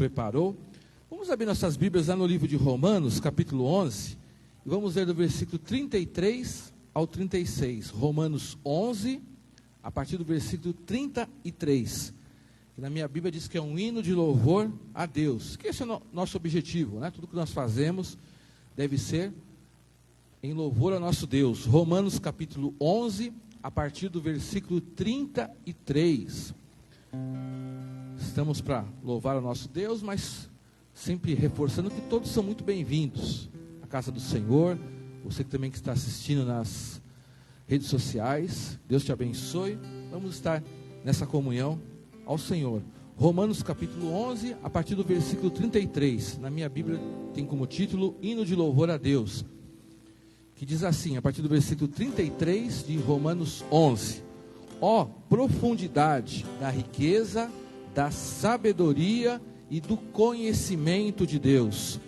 preparou. Vamos abrir nossas Bíblias lá no livro de Romanos, capítulo 11, e vamos ler do versículo 33 ao 36. Romanos 11, a partir do versículo 33. Na minha Bíblia diz que é um hino de louvor a Deus, que esse é o nosso objetivo, né? Tudo que nós fazemos deve ser em louvor ao nosso Deus. Romanos capítulo 11, a partir do versículo 33. Estamos para louvar ao nosso Deus, mas sempre reforçando que todos são muito bem-vindos à casa do Senhor. Você que também que está assistindo nas redes sociais, Deus te abençoe. Vamos estar nessa comunhão ao Senhor. Romanos capítulo 11, a partir do versículo 33. Na minha Bíblia tem como título Hino de Louvor a Deus, que diz assim, a partir do versículo 33 de Romanos 11: Ó profundidade da riqueza, da sabedoria e do conhecimento de Deus!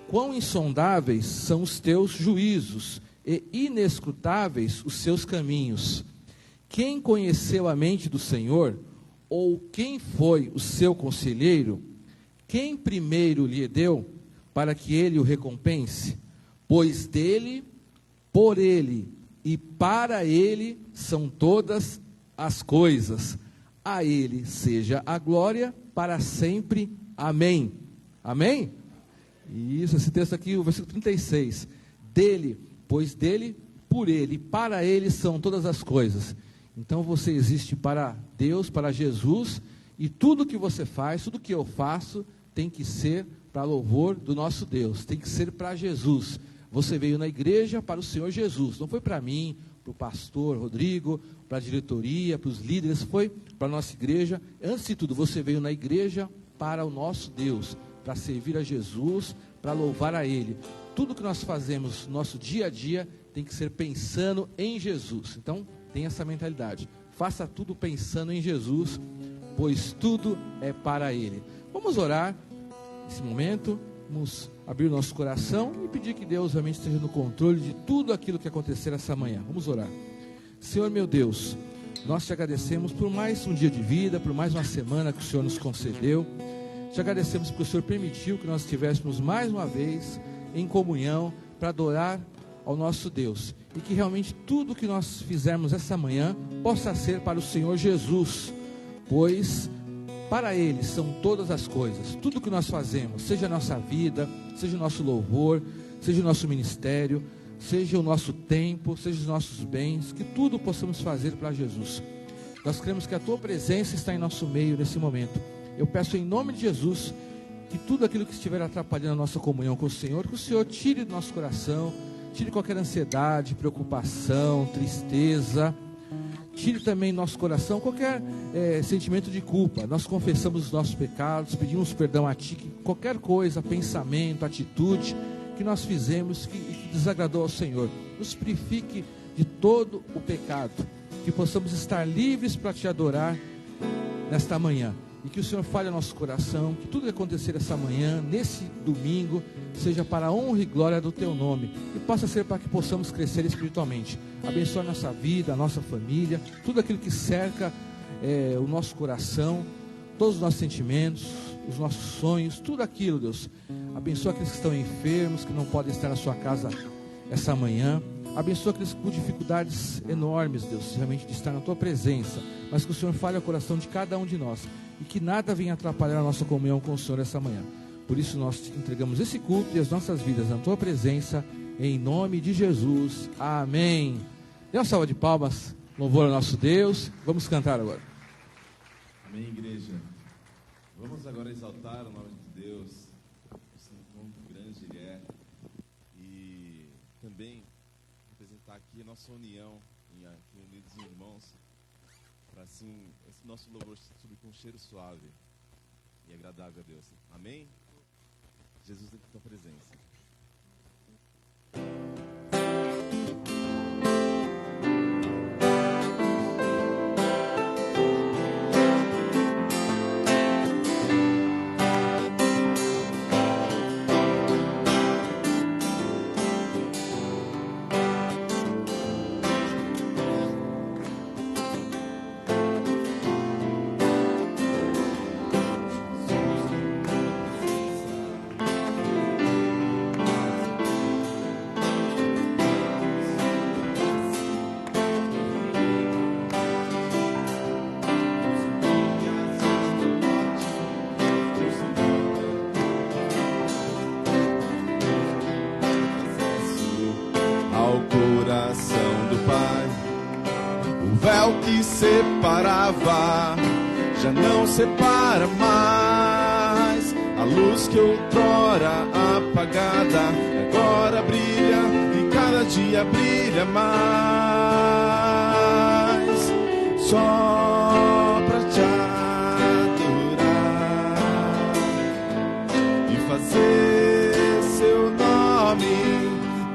Quão insondáveis são os teus juízos e inescrutáveis os seus caminhos! Quem conheceu a mente do Senhor? Ou quem foi o seu conselheiro? Quem primeiro lhe deu, para que ele o recompense? Pois dele, por ele e para ele são todas as coisas. A ele seja a glória para sempre. Amém. Amém? Isso, esse texto aqui, o versículo 36. Dele, pois dele, por ele e para ele são todas as coisas. Então você existe para Deus, para Jesus, e tudo que você faz, tudo que eu faço, tem que ser para louvor do nosso Deus, tem que ser para Jesus. Você veio na igreja para o Senhor Jesus, não foi para mim, para o pastor Rodrigo, para a diretoria, para os líderes, foi para a nossa igreja. Antes de tudo, você veio na igreja para o nosso Deus, para servir a Jesus, para louvar a Ele. Tudo que nós fazemos no nosso dia a dia tem que ser pensando em Jesus. Então, tem essa mentalidade, faça tudo pensando em Jesus, pois tudo é para Ele. Vamos orar nesse momento, vamos abrir o nosso coração e pedir que Deus realmente esteja no controle de tudo aquilo que acontecer essa manhã. Vamos orar. Senhor meu Deus, nós te agradecemos por mais um dia de vida, por mais uma semana que o Senhor nos concedeu. Te agradecemos porque o Senhor permitiu que nós estivéssemos mais uma vez em comunhão para adorar ao nosso Deus, e que realmente tudo que nós fizermos essa manhã possa ser para o Senhor Jesus, pois para Ele são todas as coisas. Tudo que nós fazemos, seja a nossa vida, seja o nosso louvor, seja o nosso ministério, seja o nosso tempo, seja os nossos bens, que tudo possamos fazer para Jesus. Nós cremos que a Tua presença está em nosso meio nesse momento. Eu peço em nome de Jesus que tudo aquilo que estiver atrapalhando a nossa comunhão com o Senhor, que o Senhor tire do nosso coração, tire qualquer ansiedade, preocupação, tristeza. Tire também do nosso coração qualquer sentimento de culpa. Nós confessamos os nossos pecados, pedimos perdão a Ti, que qualquer coisa, pensamento, atitude que nós fizemos que desagradou ao Senhor, nos purifique de todo o pecado, que possamos estar livres para Te adorar nesta manhã. E que o Senhor fale ao nosso coração, que tudo que acontecer essa manhã, nesse domingo, seja para a honra e glória do Teu nome, e possa ser para que possamos crescer espiritualmente. Abençoa a nossa vida, a nossa família, tudo aquilo que cerca o nosso coração, todos os nossos sentimentos, os nossos sonhos, tudo aquilo, Deus. Abençoa aqueles que estão enfermos, que não podem estar na sua casa essa manhã. Abençoa aqueles com dificuldades enormes, Deus, realmente de estar na Tua presença, mas que o Senhor fale ao coração de cada um de nós, e que nada venha atrapalhar a nossa comunhão com o Senhor essa manhã. Por isso nós entregamos esse culto e as nossas vidas na Tua presença, em nome de Jesus, amém. Dê uma salva de palmas, louvor ao nosso Deus. Vamos cantar agora. Amém, igreja. Vamos agora exaltar o nome de Deus, o quão grande Ele é, e também representar aqui a nossa união, aqui unidos irmãos, para assim esse nosso louvor subir com um cheiro suave e agradável a Deus. Amém? Jesus tem a Tua presença. véu que separava já não separa mais. A luz que outrora apagada agora brilha e cada dia brilha mais. Só pra te adorar e fazer seu nome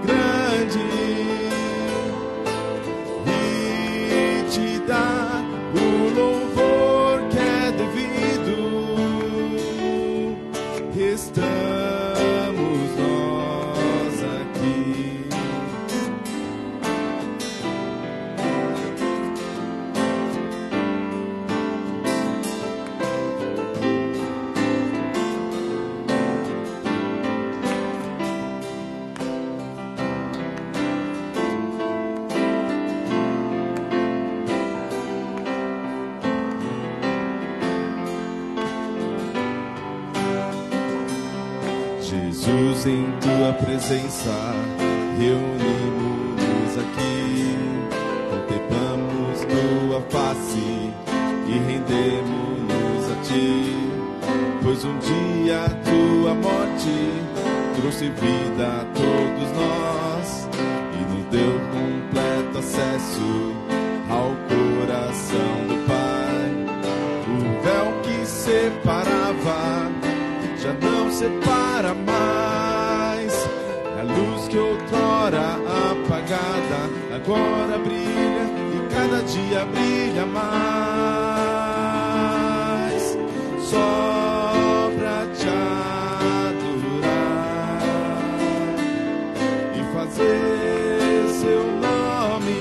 grande e te dar o louvor que é devido. Estamos nós aqui. Jesus, em tua presença, reunimos-nos aqui, contemplamos tua face e rendemos-nos a ti, pois um dia a tua morte trouxe vida a todos nós e nos deu completo acesso ao coração do Pai. O véu que separava já não separa mais. A luz que outrora apagada agora brilha e cada dia brilha mais. Só pra te adorar e fazer seu nome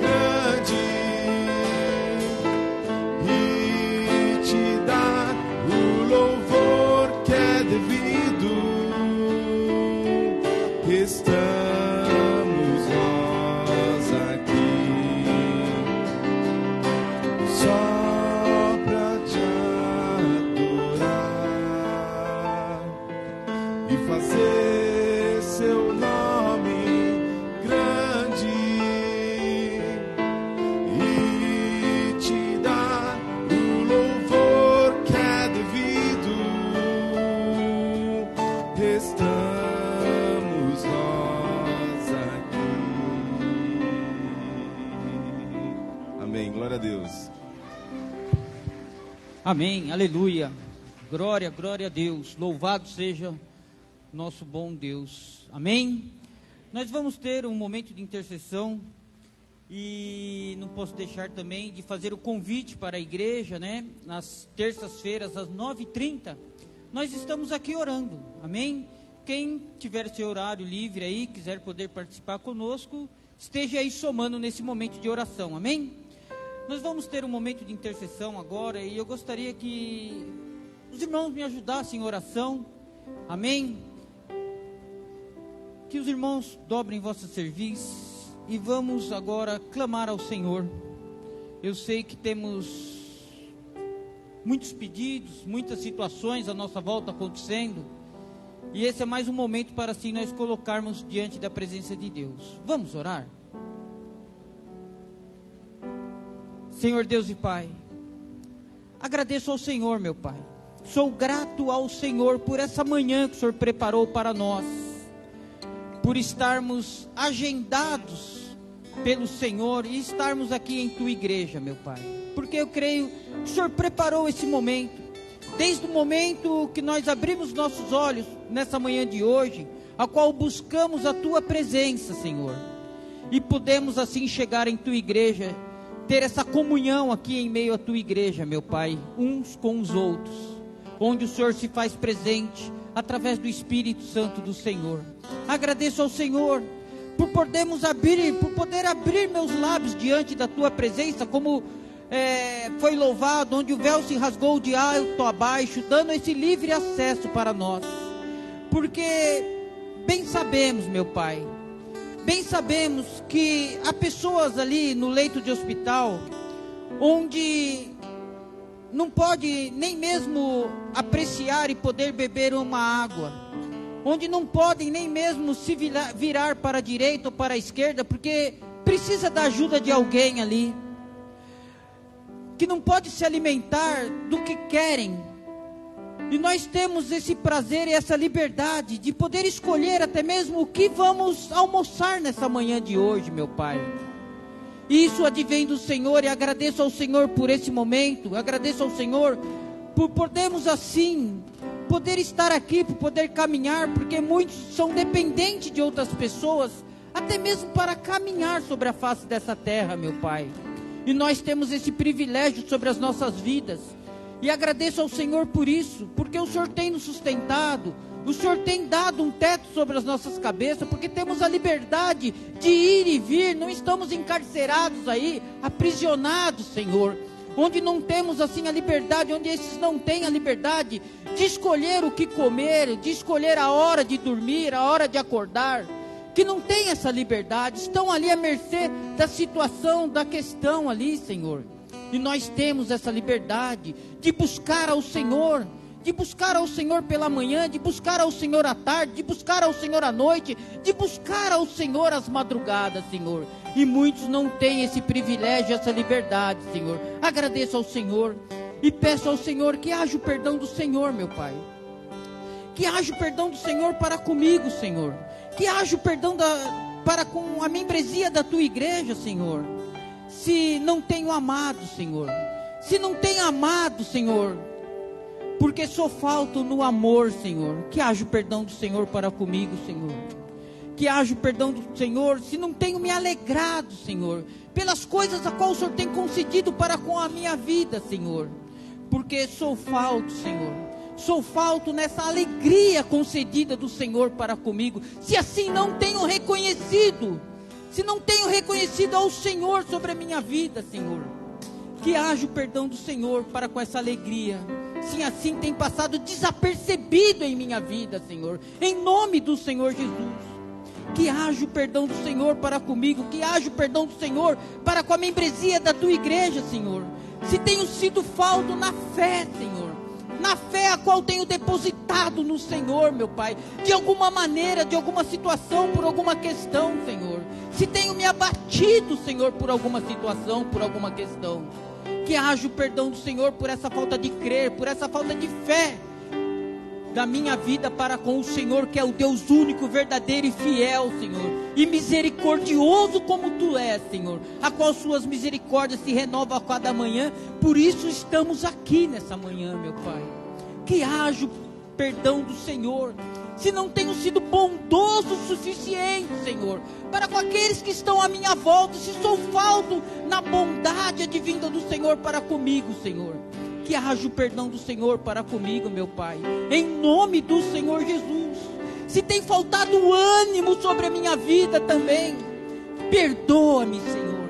grande e te dar o louvor que é devido. Estamos nós aqui só pra te adorar e fazer seu nome grande e te dar o louvor que é devido. Estamos nós aqui. Amém. Glória a Deus. Amém, aleluia, glória, glória a Deus, louvado seja nosso bom Deus, amém. Nós vamos ter um momento de intercessão e não posso deixar também de fazer o convite para a igreja, né, nas terças-feiras às 9h30, nós estamos aqui orando, amém. Quem tiver seu horário livre aí, quiser poder participar conosco, esteja aí somando nesse momento de oração, amém. Nós vamos ter um momento de intercessão agora e eu gostaria que os irmãos me ajudassem em oração, amém? Que os irmãos dobrem vossa cerviz e vamos agora clamar ao Senhor. Eu sei que temos muitos pedidos, muitas situações à nossa volta acontecendo e esse é mais um momento para assim nós colocarmos diante da presença de Deus. Vamos orar? Senhor Deus e Pai, agradeço ao Senhor, meu Pai, sou grato ao Senhor por essa manhã que o Senhor preparou para nós, por estarmos agendados pelo Senhor e estarmos aqui em Tua igreja, meu Pai, porque eu creio que o Senhor preparou esse momento, desde o momento que nós abrimos nossos olhos nessa manhã de hoje, a qual buscamos a Tua presença, Senhor, e pudemos assim chegar em Tua igreja, ter essa comunhão aqui em meio à Tua igreja, meu Pai, uns com os outros, onde o Senhor se faz presente, através do Espírito Santo do Senhor. Agradeço ao Senhor, por poder abrir meus lábios diante da Tua presença, como foi louvado, onde o véu se rasgou de alto a baixo, dando esse livre acesso para nós, porque bem sabemos, meu Pai, bem sabemos que há pessoas ali no leito de hospital, onde não pode nem mesmo apreciar e poder beber uma água, onde não podem nem mesmo se virar para a direita ou para a esquerda, porque precisa da ajuda de alguém ali. que não pode se alimentar do que querem. E nós temos esse prazer e essa liberdade de poder escolher até mesmo o que vamos almoçar nessa manhã de hoje, meu Pai. Isso advém do Senhor, e agradeço ao Senhor por esse momento, agradeço ao Senhor por podermos assim, poder estar aqui, por poder caminhar, porque muitos são dependentes de outras pessoas, até mesmo para caminhar sobre a face dessa terra, meu Pai. E nós temos esse privilégio sobre as nossas vidas, e agradeço ao Senhor por isso, porque o Senhor tem nos sustentado, o Senhor tem dado um teto sobre as nossas cabeças, porque temos a liberdade de ir e vir, não estamos encarcerados aí, aprisionados, Senhor, onde não temos assim a liberdade, onde esses não têm a liberdade de escolher o que comer, de escolher a hora de dormir, a hora de acordar, que não tem essa liberdade, estão ali à mercê da situação, da questão ali, Senhor. E nós temos essa liberdade de buscar ao Senhor, de buscar ao Senhor pela manhã, de buscar ao Senhor à tarde, de buscar ao Senhor à noite, de buscar ao Senhor às madrugadas, Senhor. E muitos não têm esse privilégio, essa liberdade, Senhor. Agradeço ao Senhor e peço ao Senhor que haja o perdão do Senhor, meu Pai. Que haja o perdão do Senhor para comigo, Senhor. Que haja o perdão para com a membresia da Tua igreja, Senhor. Se não tenho amado, Senhor. Se não tenho amado, Senhor, porque sou falto no amor, Senhor. Que haja o perdão do Senhor para comigo, Senhor. Que haja o perdão do Senhor, se não tenho me alegrado, Senhor, pelas coisas a qual o Senhor tem concedido para com a minha vida, Senhor. Porque sou falto, Senhor. Sou falto nessa alegria concedida do Senhor para comigo. Se assim não tenho reconhecido, se não tenho reconhecido ao Senhor sobre a minha vida, Senhor, que haja o perdão do Senhor para com essa alegria. Se assim tem passado desapercebido em minha vida, Senhor, em nome do Senhor Jesus. Que haja o perdão do Senhor para comigo, que haja o perdão do Senhor para com a membresia da Tua igreja, Senhor. Se tenho sido falto na fé, Senhor, na fé a qual tenho depositado no Senhor, meu Pai, de alguma maneira, de alguma situação, por alguma questão, Senhor. Se tenho me abatido, Senhor, por alguma situação, por alguma questão, que haja o perdão do Senhor por essa falta de crer, por essa falta de fé da minha vida para com o Senhor, que é o Deus único, verdadeiro e fiel, Senhor, e misericordioso como Tu és, Senhor, a qual Suas misericórdias se renovam a cada manhã. Por isso estamos aqui nessa manhã, meu Pai. Que haja o perdão do Senhor, se não tenho sido bondoso o suficiente, Senhor, para com aqueles que estão à minha volta, se sou falto na bondade advinda do Senhor para comigo, Senhor. Que haja o perdão do Senhor para comigo, meu Pai, em nome do Senhor Jesus. Se tem faltado ânimo sobre a minha vida também, perdoa-me, Senhor,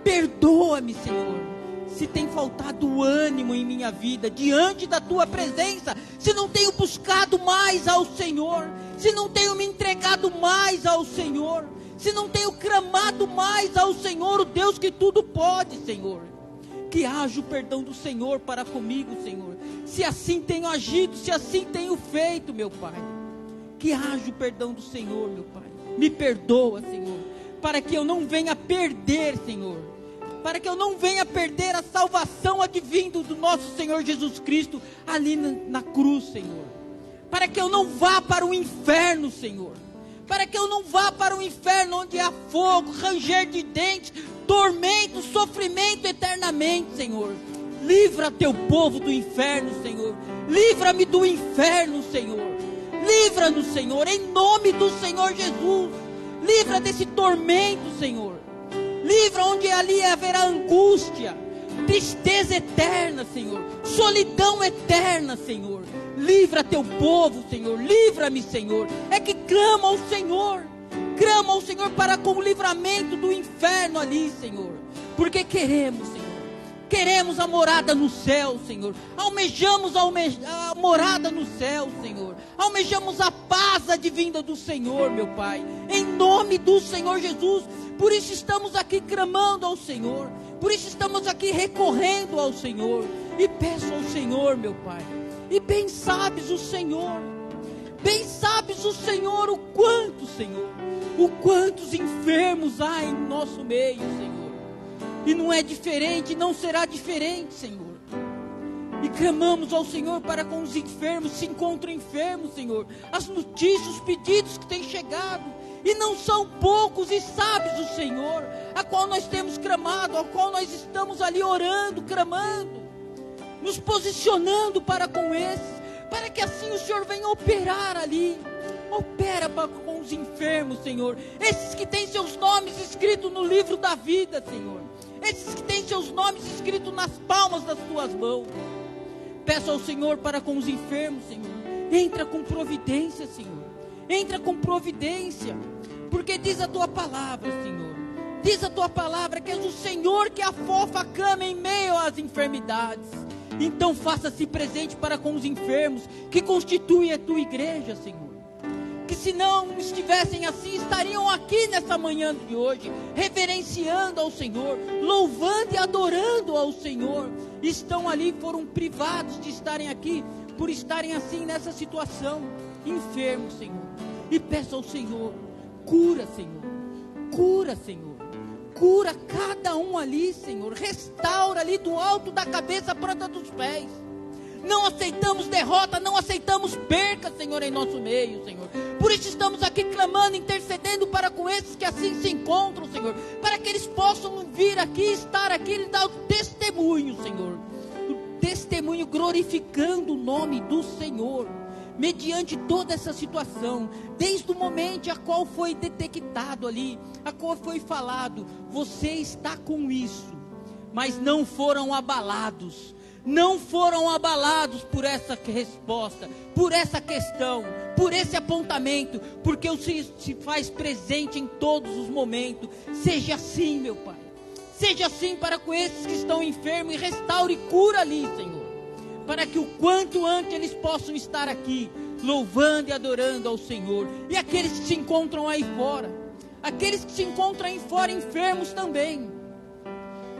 perdoa-me, Senhor. Se tem faltado ânimo em minha vida, diante da Tua presença, se não tenho buscado mais ao Senhor, se não tenho me entregado mais ao Senhor, se não tenho clamado mais ao Senhor, o Deus que tudo pode, Senhor. Que haja o perdão do Senhor para comigo, Senhor. Se assim tenho agido, se assim tenho feito, meu Pai, que haja o perdão do Senhor, meu Pai. Me perdoa, Senhor, para que eu não venha perder, Senhor, para que eu não venha perder a salvação advinda do nosso Senhor Jesus Cristo ali na cruz, Senhor. Para que eu não vá para o inferno, Senhor. Para que eu não vá para o inferno onde há fogo, ranger de dentes, tormento, sofrimento eternamente, Senhor. Livra Teu povo do inferno, Senhor. Livra-me do inferno, Senhor. Livra-nos, Senhor, em nome do Senhor Jesus. Livra desse tormento, Senhor. Livra onde ali haverá angústia, tristeza eterna, Senhor. Solidão eterna, Senhor. Livra Teu povo, Senhor. Livra-me, Senhor. É que clama ao Senhor. Clama ao Senhor para com o livramento do inferno ali, Senhor. Porque queremos, Senhor. Queremos a morada no céu, Senhor. Almejamos a morada no céu, Senhor. Almejamos a paz advinda do Senhor, meu Pai. Em nome do Senhor Jesus. Por isso estamos aqui clamando ao Senhor. Por isso estamos aqui recorrendo ao Senhor. E peço ao Senhor, meu Pai. E bem sabes o Senhor. Bem sabes o Senhor o quanto, Senhor. O quantos enfermos há em nosso meio, Senhor. E não é diferente, não será diferente, Senhor. E clamamos ao Senhor para com os enfermos, se encontram enfermos, Senhor. As notícias, os pedidos que têm chegado, e não são poucos, e sabes o Senhor, a qual nós temos clamado, a qual nós estamos ali orando, clamando, nos posicionando para com esses, para que assim o Senhor venha operar ali. Opera com os enfermos, Senhor, esses que têm seus nomes escritos no livro da vida, Senhor, esses que têm seus nomes escritos nas palmas das tuas mãos. Peço ao Senhor para com os enfermos, Senhor, entra com providência, Senhor, entra com providência, porque diz a tua palavra, Senhor, diz a tua palavra que és o Senhor que afofa a cama em meio às enfermidades. Então faça-se presente para com os enfermos, que constituem a tua igreja, Senhor, que se não estivessem assim, estariam aqui nessa manhã de hoje, reverenciando ao Senhor, louvando e adorando ao Senhor. Estão ali, foram privados de estarem aqui, por estarem assim nessa situação, enfermos, Senhor. E peço ao Senhor, cura, Senhor, cura, Senhor, cura cada um ali, Senhor, restaura ali do alto da cabeça à planta dos pés. Não aceitamos derrota, não aceitamos perca, Senhor, em nosso meio, Senhor. Por isso estamos aqui clamando, intercedendo para com esses que assim se encontram, Senhor, para que eles possam vir aqui, estar aqui e dar o testemunho, Senhor, o testemunho glorificando o nome do Senhor, mediante toda essa situação, desde o momento a qual foi detectado ali, a qual foi falado, você está com isso, mas não foram abalados. Não foram abalados por essa resposta, por essa questão, por esse apontamento, porque o Senhor se faz presente em todos os momentos. Seja assim, meu Pai, seja assim para com esses que estão enfermos, e restaure e cura ali, Senhor, para que o quanto antes eles possam estar aqui, louvando e adorando ao Senhor. E aqueles que se encontram aí fora, aqueles que se encontram aí fora enfermos também,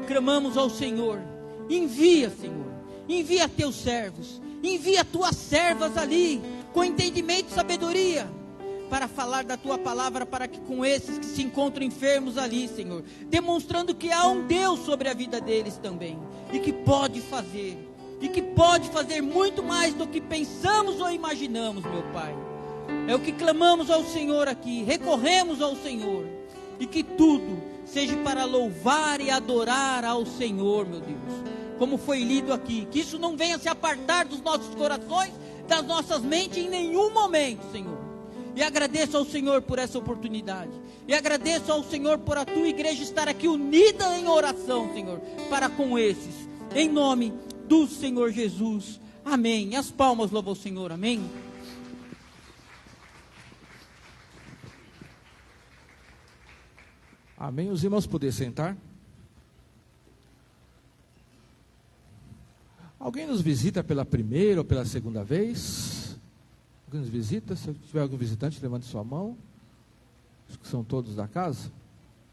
clamamos ao Senhor, envia, Senhor, envia teus servos, envia tuas servas ali, com entendimento e sabedoria, para falar da tua palavra, para que com esses que se encontram enfermos ali, Senhor, demonstrando que há um Deus sobre a vida deles também, e que pode fazer muito mais do que pensamos ou imaginamos, meu Pai. É o que clamamos ao Senhor aqui, recorremos ao Senhor, e que tudo seja para louvar e adorar ao Senhor, meu Deus. Como foi lido aqui, que isso não venha se apartar dos nossos corações, das nossas mentes em nenhum momento, Senhor. E agradeço ao Senhor por essa oportunidade, e agradeço ao Senhor por a tua igreja estar aqui unida em oração, Senhor, para com esses, em nome do Senhor Jesus, amém. As palmas louvam o Senhor, amém. Amém. Os irmãos poderem sentar. Alguém nos visita pela primeira ou pela segunda vez? Alguém nos visita? Se tiver algum visitante, levante sua mão. Acho que são todos da casa.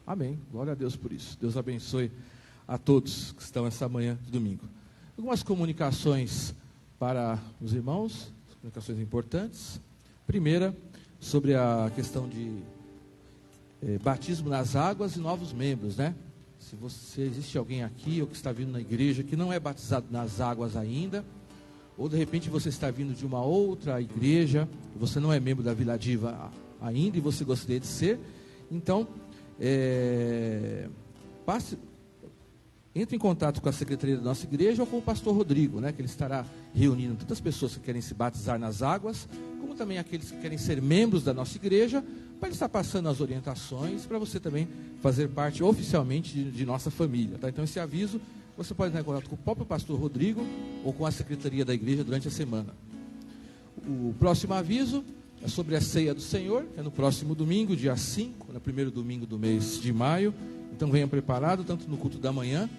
Amém. Glória a Deus por isso. Deus abençoe a todos que estão essa manhã de domingo. Algumas comunicações para os irmãos, comunicações importantes. Primeira, sobre a questão de batismo nas águas e novos membros, né? Se existe alguém aqui ou que está vindo na igreja que não é batizado nas águas ainda, ou de repente você está vindo de uma outra igreja, você não é membro da Vila Diva ainda e você gostaria de ser, então entre em contato com a secretaria da nossa igreja ou com o pastor Rodrigo, né, que ele estará reunindo tantas pessoas que querem se batizar nas águas, como também aqueles que querem ser membros da nossa igreja, para ele estar passando as orientações, para você também fazer parte oficialmente de nossa família, tá? Então esse aviso, você pode entrar em contato com o próprio pastor Rodrigo ou com a secretaria da igreja durante a semana. O próximo aviso é sobre a ceia do Senhor, que é no próximo domingo, dia 5, no primeiro domingo do mês de maio. Então venha preparado, tanto no culto da manhã,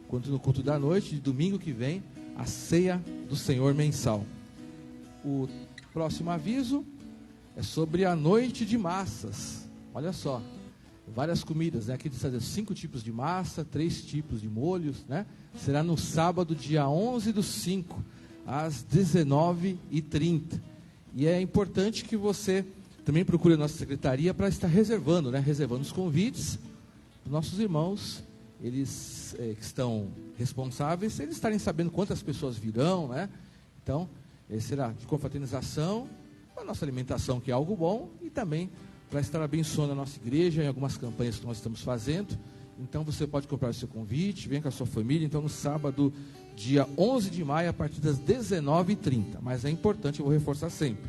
quanto no culto da noite, de domingo que vem, a ceia do Senhor mensal. O próximo aviso é sobre a noite de massas. Olha só, várias comidas, né? Aqui diz 5 tipos de massa, 3 tipos de molhos, né? Será no sábado, dia 11/5, às 19h30. E é importante que você também procure a nossa secretaria para estar reservando, né? Reservando os convites dos nossos irmãos eles que estão responsáveis, eles estarem sabendo quantas pessoas virão, né? Então, será de confraternização, a nossa alimentação, que é algo bom, e também para estar abençoando a nossa igreja em algumas campanhas que nós estamos fazendo. Então, você pode comprar o seu convite, vem com a sua família. Então, no sábado, dia 11 de maio, a partir das 19h30. Mas é importante, eu vou reforçar sempre.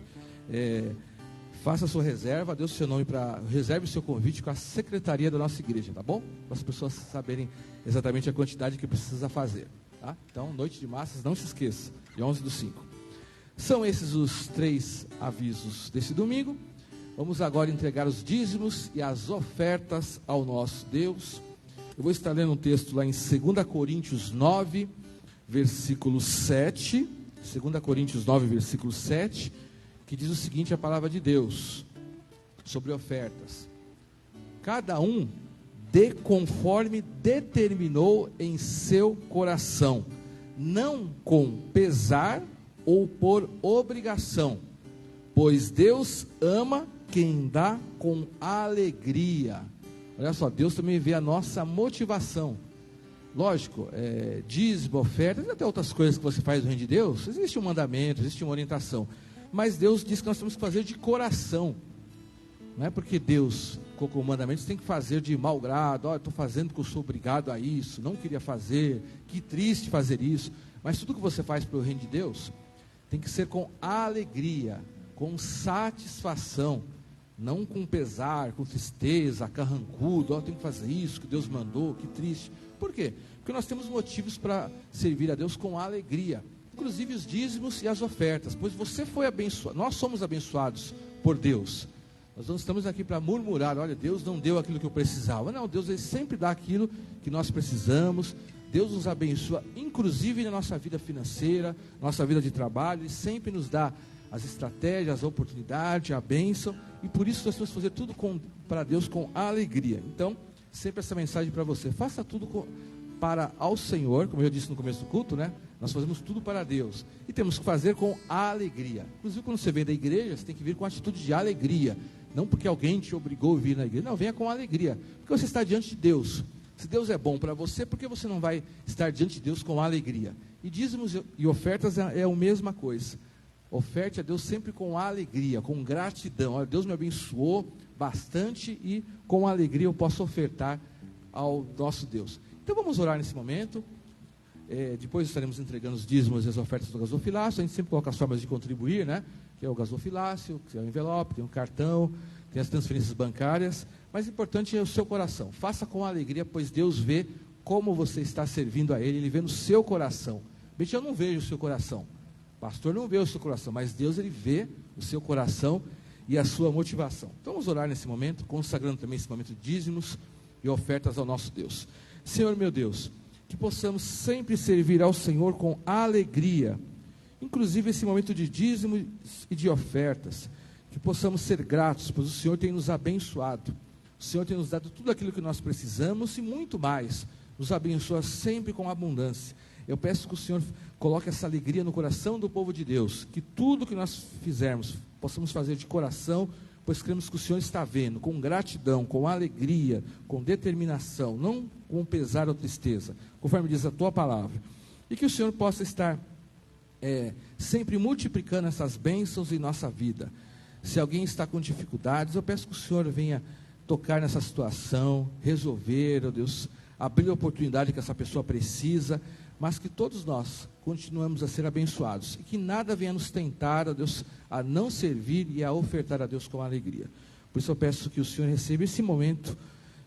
Faça a sua reserva, dê o seu nome reserve o seu convite com a secretaria da nossa igreja, tá bom? Para as pessoas saberem exatamente a quantidade que precisa fazer, tá? Então, noite de massas, não se esqueça, de 11/5. São esses os 3 avisos desse domingo. Vamos agora entregar os dízimos e as ofertas ao nosso Deus. Eu vou estar lendo um texto lá em 2 Coríntios 9, versículo 7. 2 Coríntios 9, versículo 7, que diz o seguinte, a palavra de Deus, sobre ofertas. Cada um dê conforme determinou em seu coração, não com pesar ou por obrigação, pois Deus ama quem dá com alegria. Olha só, Deus também vê a nossa motivação. Lógico, dízimo, ofertas, e até outras coisas que você faz no reino de Deus, existe um mandamento, existe uma orientação. Mas Deus diz que nós temos que fazer de coração. Não é porque Deus colocou o mandamento, você tem que fazer de mau grado. Eu estou fazendo porque eu sou obrigado a isso, não queria fazer, que triste fazer isso. Mas tudo que você faz para o reino de Deus, tem que ser com alegria, com satisfação, não com pesar, com tristeza, carrancudo, eu tenho que fazer isso, que Deus mandou, que triste. Por quê? Porque nós temos motivos para servir a Deus com alegria, inclusive os dízimos e as ofertas, pois você foi abençoado, nós somos abençoados por Deus. Nós não estamos aqui para murmurar, olha, Deus não deu aquilo que eu precisava. Não, Deus ele sempre dá aquilo que nós precisamos. Deus nos abençoa, inclusive na nossa vida financeira, nossa vida de trabalho, Ele sempre nos dá as estratégias, a oportunidade, a bênção, e por isso nós temos que fazer tudo para Deus com alegria. Então, sempre essa mensagem para você, faça tudo para ao Senhor, como eu disse no começo do culto, né? Nós fazemos tudo para Deus, e temos que fazer com alegria. Inclusive quando você vem da igreja, você tem que vir com atitude de alegria, não porque alguém te obrigou a vir na igreja, não, venha com alegria, porque você está diante de Deus. Se Deus é bom para você, por que você não vai estar diante de Deus com alegria? E dízimos e ofertas é a mesma coisa. Oferte a Deus sempre com alegria, com gratidão. Olha, Deus me abençoou bastante e com alegria eu posso ofertar ao nosso Deus. Então vamos orar nesse momento. Depois estaremos entregando os dízimos e as ofertas do gasofilácio. A gente sempre coloca as formas de contribuir, né? Que é o gasofilácio, que é o envelope, tem o cartão, tem as transferências bancárias. Mas o importante é o seu coração. Faça com alegria, pois Deus vê como você está servindo a Ele. Ele vê no seu coração. Bem, eu não vejo o seu coração. Pastor não vê o seu coração, mas Deus ele vê o seu coração e a sua motivação. Então vamos orar nesse momento, consagrando também esse momento de dízimos e ofertas ao nosso Deus. Senhor meu Deus, que possamos sempre servir ao Senhor com alegria, inclusive esse momento de dízimos e de ofertas, que possamos ser gratos, pois o Senhor tem nos abençoado, o Senhor tem nos dado tudo aquilo que nós precisamos e muito mais, nos abençoa sempre com abundância. Eu peço que o Senhor coloque essa alegria no coração do povo de Deus, que tudo que nós fizermos, possamos fazer de coração, pois cremos que o Senhor está vendo, com gratidão, com alegria, com determinação, não com pesar ou tristeza, conforme diz a Tua palavra. E que o Senhor possa estar sempre multiplicando essas bênçãos em nossa vida. Se alguém está com dificuldades, eu peço que o Senhor venha tocar nessa situação, resolver, ó Deus, abrir a oportunidade que essa pessoa precisa, mas que todos nós continuemos a ser abençoados, e que nada venha nos tentar, ó Deus, a não servir e a ofertar a Deus com alegria. Por isso eu peço que o Senhor receba esse momento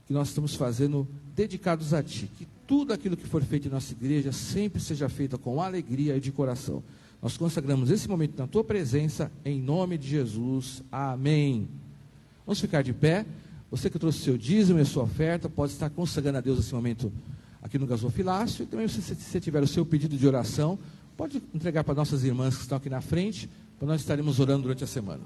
que nós estamos fazendo, dedicados a Ti, que tudo aquilo que for feito em nossa igreja, sempre seja feito com alegria e de coração. Nós consagramos esse momento na Tua presença, em nome de Jesus, amém. Vamos ficar de pé. Você que trouxe o seu dízimo e a sua oferta, pode estar consagrando a Deus esse momento aqui no gasofilácio. E também, se você tiver o seu pedido de oração, pode entregar para nossas irmãs que estão aqui na frente, para nós estaremos orando durante a semana.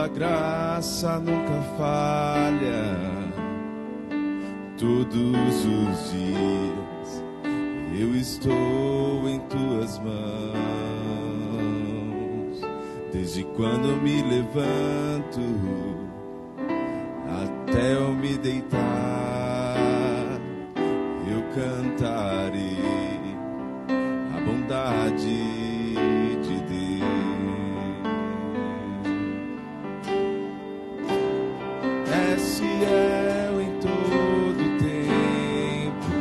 tua graça nunca falha. Todos os dias eu estou em tuas mãos. Desde quando me levanto até eu me deitar, eu cantarei a bondade de Deus. És fiel em todo tempo,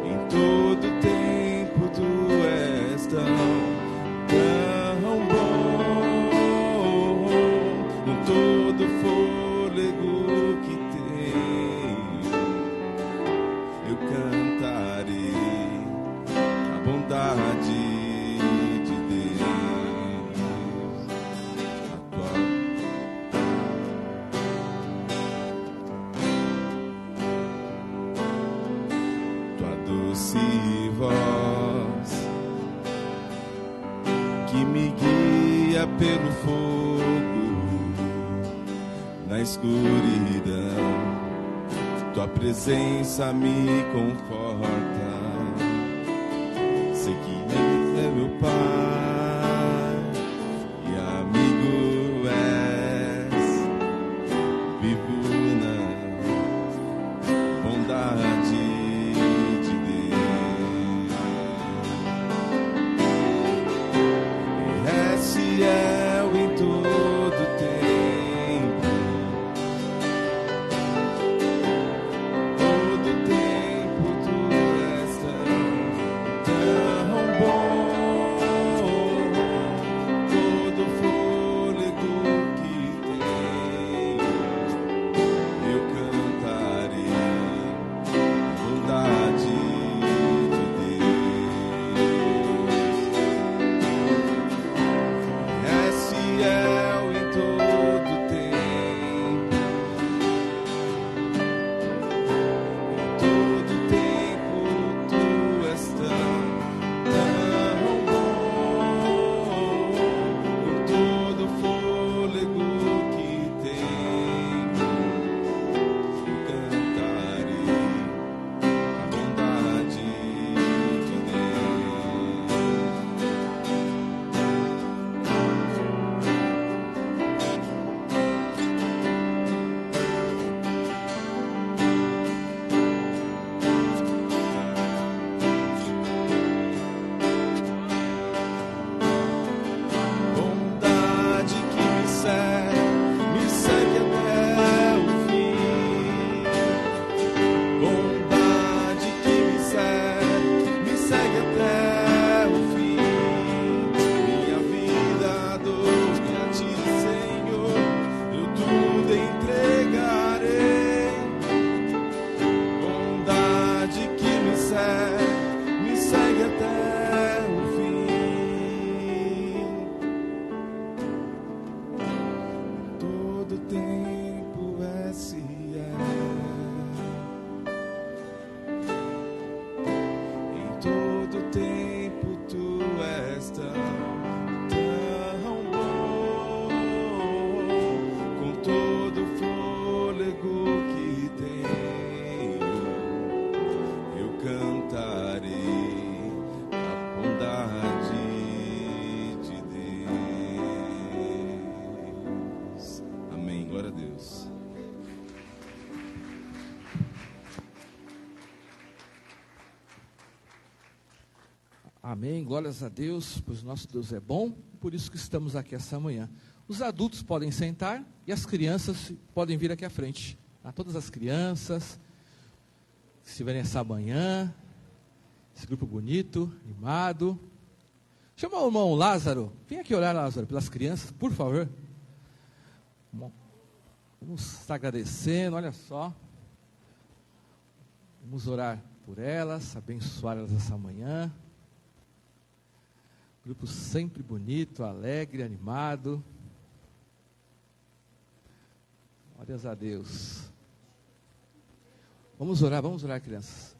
em todo tempo tu és tão bom, com todo fôlego que tenho, eu cantarei a bondade de Deus. Tua doce voz que me guia pelo fogo na escuridão, tua presença me conforta. Sei que é meu Pai e amigo és, vivo na bondade de Deus. És fiel em todo tempo, todo tempo tu és tão bom, todo fôlego que tenho, eu cantarei a bondade de Deus. És fiel em todo tempo, em todo tempo tu és tão bom, com todo fôlego que tenho, eu cantarei a bondade de Deus. Bondade que me segue até o fim. Bondade que me segue até o fim. Minha vida dou-me a ti, Senhor, eu tudo entregarei. Bondade que me segue até o fim. Todo tempo és fiel, em todo tempo tu és tão bom, com todo fôlego que tenho, eu cantarei a bondade de Deus. Amém. Glória a Deus. Amém, glórias a Deus, pois nosso Deus é bom, por isso que estamos aqui essa manhã. Os adultos podem sentar e as crianças podem vir aqui à frente. A todas as crianças que estiverem essa manhã, esse grupo bonito, animado. Chama o irmão Lázaro, vem aqui orar, Lázaro, pelas crianças, por favor. Bom, vamos estar agradecendo, olha só. Vamos orar por elas, abençoar elas essa manhã. Grupo sempre bonito, alegre, animado. Glórias a Deus. Vamos orar, crianças.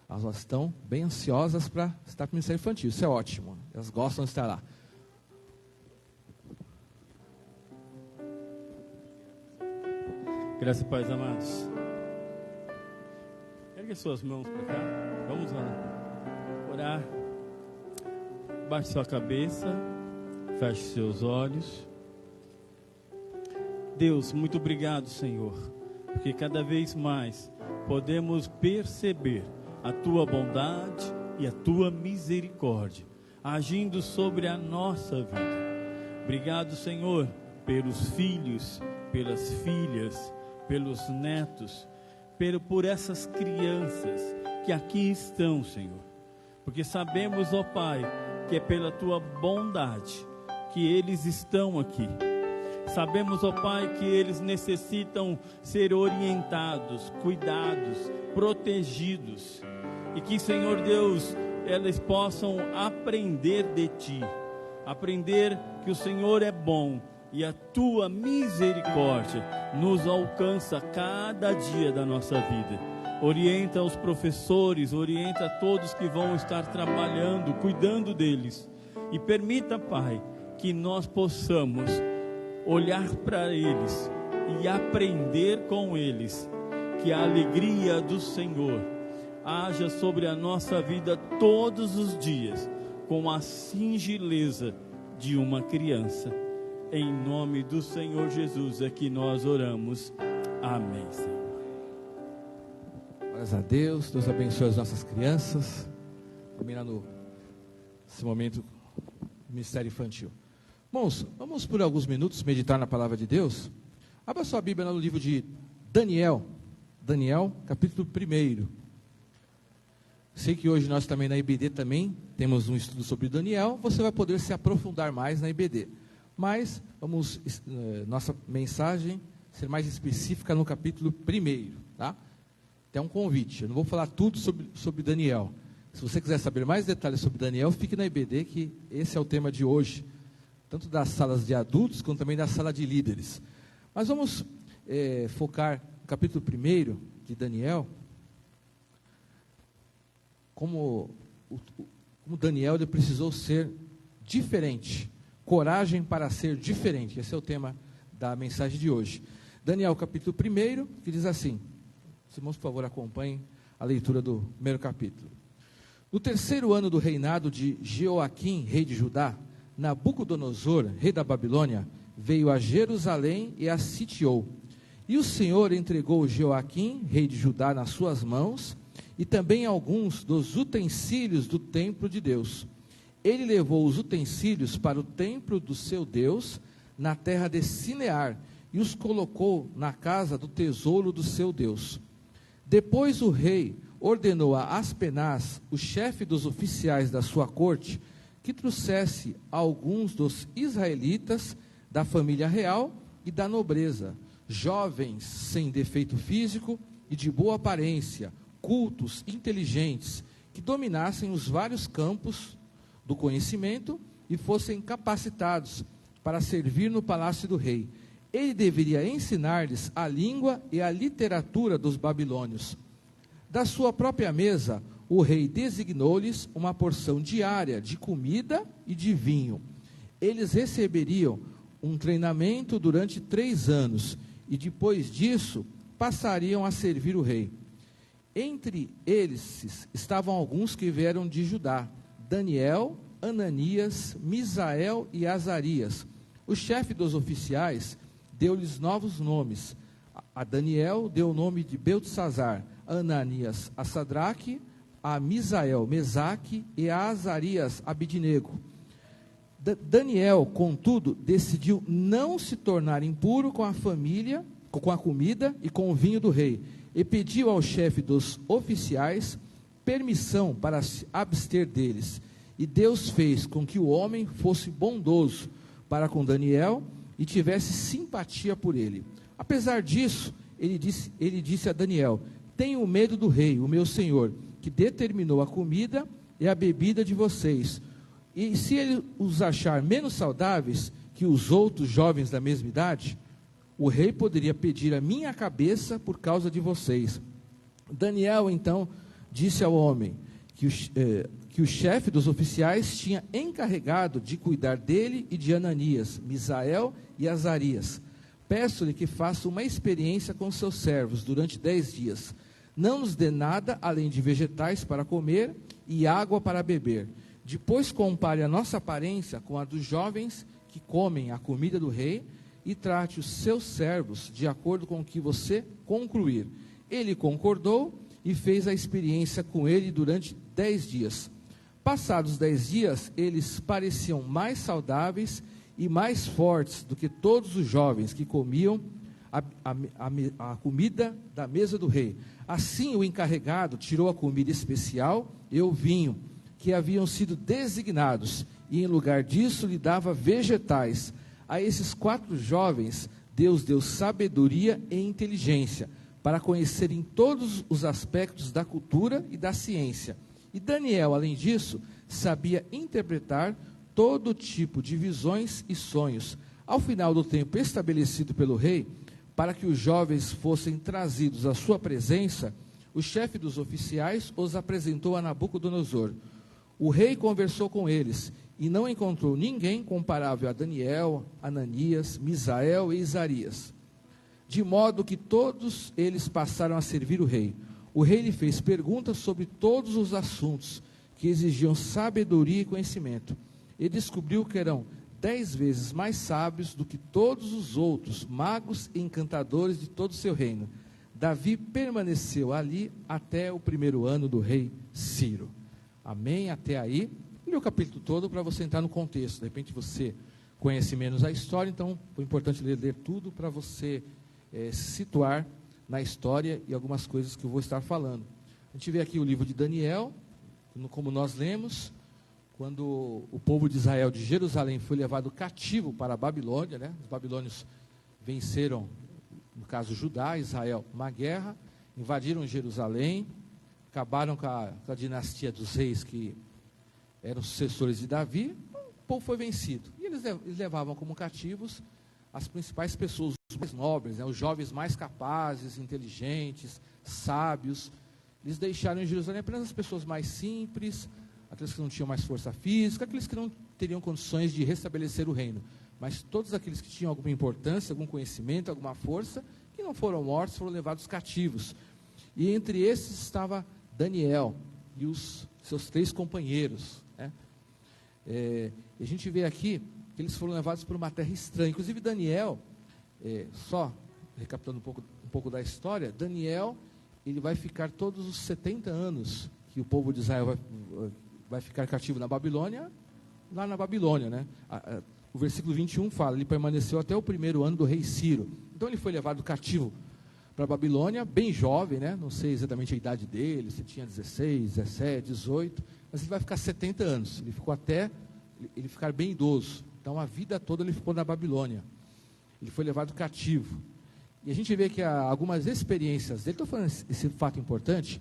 Elas estão bem ansiosas para estar com o Ministério Infantil, isso é ótimo. Elas gostam de estar lá. Graças e paz, amados. Ergue suas mãos para cá. Vamos lá. Orar. Baixe sua cabeça. Feche seus olhos. Deus, muito obrigado, Senhor, porque cada vez mais podemos perceber a Tua bondade e a Tua misericórdia agindo sobre a nossa vida. Obrigado, Senhor, pelos filhos, pelas filhas, pelos netos, por essas crianças que aqui estão, Senhor, porque sabemos, ó Pai, que é pela Tua bondade que eles estão aqui. Sabemos, ó Pai, que eles necessitam ser orientados, cuidados, protegidos, e que, Senhor Deus, eles possam aprender de Ti, aprender que o Senhor é bom e a Tua misericórdia nos alcança cada dia da nossa vida. Orienta os professores, orienta todos que vão estar trabalhando, cuidando deles, e permita, Pai, que nós possamos olhar para eles e aprender com eles, que a alegria do Senhor haja sobre a nossa vida todos os dias, com a singeleza de uma criança. Em nome do Senhor Jesus é que nós oramos. Amém, Senhor. Glórias a Deus. Deus abençoe as nossas crianças. Terminando esse momento do Ministério Infantil. Irmãos, vamos por alguns minutos meditar na palavra de Deus. Abra sua Bíblia no livro de Daniel. Daniel, capítulo 1. Sei que hoje nós também na IBD também temos um estudo sobre Daniel. Você vai poder se aprofundar mais na IBD. Mas vamos, nossa mensagem ser mais específica no capítulo 1, tá? Tem um convite. Eu não vou falar tudo sobre Daniel. Se você quiser saber mais detalhes sobre Daniel, fique na IBD, que esse é o tema de hoje. Tanto das salas de adultos, como também da sala de líderes. Mas vamos focar no capítulo 1 de Daniel. Como Daniel ele precisou ser diferente. Coragem para ser diferente. Esse é o tema da mensagem de hoje. Daniel, capítulo 1, que diz assim. Os irmãos, por favor, acompanhem a leitura do primeiro capítulo. No 3º ano do reinado de Jeoaquim, rei de Judá, Nabucodonosor, rei da Babilônia, veio a Jerusalém e a sitiou. E o Senhor entregou Jeoaquim, rei de Judá, nas suas mãos, e também alguns dos utensílios do templo de Deus. Ele levou os utensílios para o templo do seu Deus, na terra de Sinear, e os colocou na casa do tesouro do seu Deus. Depois o rei ordenou a Aspenaz, o chefe dos oficiais da sua corte, que trouxesse alguns dos israelitas da família real e da nobreza, jovens sem defeito físico e de boa aparência, cultos, inteligentes, que dominassem os vários campos do conhecimento e fossem capacitados para servir no palácio do rei. Ele deveria ensinar-lhes a língua e a literatura dos babilônios. Da sua própria mesa, o rei designou-lhes uma porção diária de comida e de vinho. Eles receberiam um treinamento durante 3 anos e depois disso passariam a servir o rei. Entre eles estavam alguns que vieram de Judá: Daniel, Ananias, Misael e Azarias. O chefe dos oficiais deu-lhes novos nomes. A Daniel deu o nome de Beltesazar, a Ananias a Sadraque, a Misael Mesaque e a Azarias Abidnego. Daniel, contudo, decidiu não se tornar impuro com a família, com a comida e com o vinho do rei, e pediu ao chefe dos oficiais permissão para se abster deles. E Deus fez com que o homem fosse bondoso para com Daniel e tivesse simpatia por ele. Apesar disso, ele disse a Daniel: tenho medo do rei, o meu senhor, que determinou a comida e a bebida de vocês. E se ele os achar menos saudáveis que os outros jovens da mesma idade, o rei poderia pedir a minha cabeça por causa de vocês. Daniel, então, disse ao homem que o chefe dos oficiais tinha encarregado de cuidar dele e de Ananias, Misael e Azarias. peço-lhe que faça uma experiência com seus servos durante 10 dias. Não nos dê nada além de vegetais para comer e água para beber. Depois compare a nossa aparência com a dos jovens que comem a comida do rei e trate os seus servos de acordo com o que você concluir. Ele concordou e fez a experiência com ele durante 10 dias. Passados 10 dias, eles pareciam mais saudáveis e mais fortes do que todos os jovens que comiam a comida da mesa do rei. Assim, o encarregado tirou a comida especial e o vinho, que haviam sido designados, e em lugar disso lhe dava vegetais. A esses 4 jovens, Deus deu sabedoria e inteligência, para conhecerem todos os aspectos da cultura e da ciência. E Daniel, além disso, sabia interpretar todo tipo de visões e sonhos. Ao final do tempo estabelecido pelo rei, para que os jovens fossem trazidos à sua presença, o chefe dos oficiais os apresentou a Nabucodonosor. O rei conversou com eles e não encontrou ninguém comparável a Daniel, Ananias, Misael e Izarias. De modo que todos eles passaram a servir o rei. O rei lhe fez perguntas sobre todos os assuntos que exigiam sabedoria e conhecimento. E descobriu que eram 10 vezes mais sábios do que todos os outros magos e encantadores de todo o seu reino. Davi permaneceu ali até o 1º ano do rei Ciro. Amém? Até aí. Li o capítulo todo para você entrar no contexto. De repente você conhece menos a história, então foi importante ler tudo para você se situar na história e algumas coisas que eu vou estar falando. A gente vê aqui o livro de Daniel, como nós lemos, quando o povo de Israel de Jerusalém foi levado cativo para a Babilônia, né? Os babilônios venceram, no caso Judá, Israel, uma guerra, invadiram Jerusalém, acabaram com a dinastia dos reis que eram sucessores de Davi. O povo foi vencido. E eles levavam como cativos as principais pessoas, os mais nobres, né? Os jovens mais capazes, inteligentes, sábios. Eles deixaram em Jerusalém apenas as pessoas mais simples, aqueles que não tinham mais força física, aqueles que não teriam condições de restabelecer o reino. Mas todos aqueles que tinham alguma importância, algum conhecimento, alguma força, que não foram mortos, foram levados cativos. E entre esses estava Daniel e os seus 3 companheiros, né? E a gente vê aqui que eles foram levados por uma terra estranha. Inclusive Daniel, só recapitulando um pouco da história, Daniel, ele vai ficar todos os 70 anos que o povo de Israel vai ficar cativo na Babilônia, lá na Babilônia, né? O versículo 21 fala, ele permaneceu até o 1º ano do rei Ciro. Então ele foi levado cativo para a Babilônia, bem jovem, né? Não sei exatamente a idade dele, se tinha 16, 17, 18, mas ele vai ficar 70 anos. Ele ficou até ele ficar bem idoso. Então a vida toda ele ficou na Babilônia. Ele foi levado cativo. E a gente vê que algumas experiências dele, estou falando esse fato importante,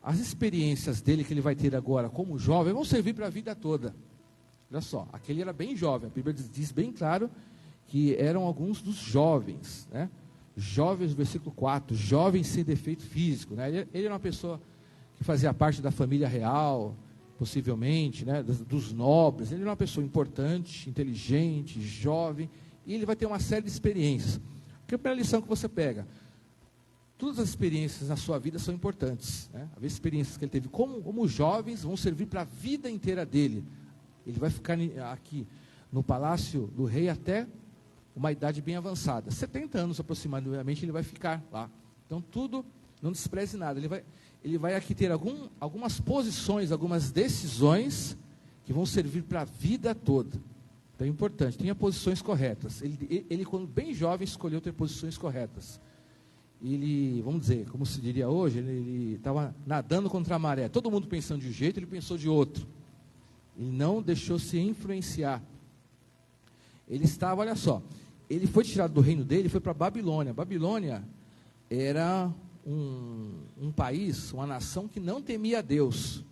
as experiências dele que ele vai ter agora como jovem vão servir para a vida toda. Olha só, aquele era bem jovem, a Bíblia diz bem claro que eram alguns dos jovens, né? Jovens, versículo 4, jovens sem defeito físico, né? Ele era uma pessoa que fazia parte da família real, possivelmente, né? Dos nobres. Ele era uma pessoa importante, inteligente, jovem, e ele vai ter uma série de experiências. Que é a primeira lição que você pega? Todas as experiências na sua vida são importantes, né? As experiências que ele teve como jovens vão servir para a vida inteira dele. Ele vai ficar aqui no palácio do rei até uma idade bem avançada. 70 anos aproximadamente ele vai ficar lá. Então tudo, não despreze nada. Ele vai aqui ter algumas posições, algumas decisões que vão servir para a vida toda. Então é importante, tenha posições corretas. Ele quando bem jovem, escolheu ter posições corretas. Ele, vamos dizer, como se diria hoje, ele estava nadando contra a maré. Todo mundo pensando de um jeito, ele pensou de outro. Ele não deixou se influenciar. Ele estava, olha só, ele foi tirado do reino dele e foi para a Babilônia. Babilônia era um país, uma nação que não temia a Deus.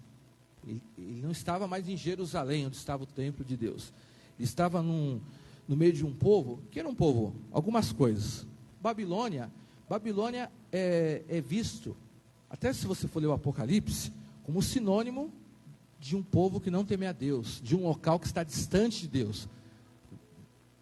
Ele não estava mais em Jerusalém, onde estava o templo de Deus. Ele estava no meio de um povo, que era um povo, algumas coisas. Babilônia é visto, até se você for ler o Apocalipse, como sinônimo de um povo que não teme a Deus, de um local que está distante de Deus.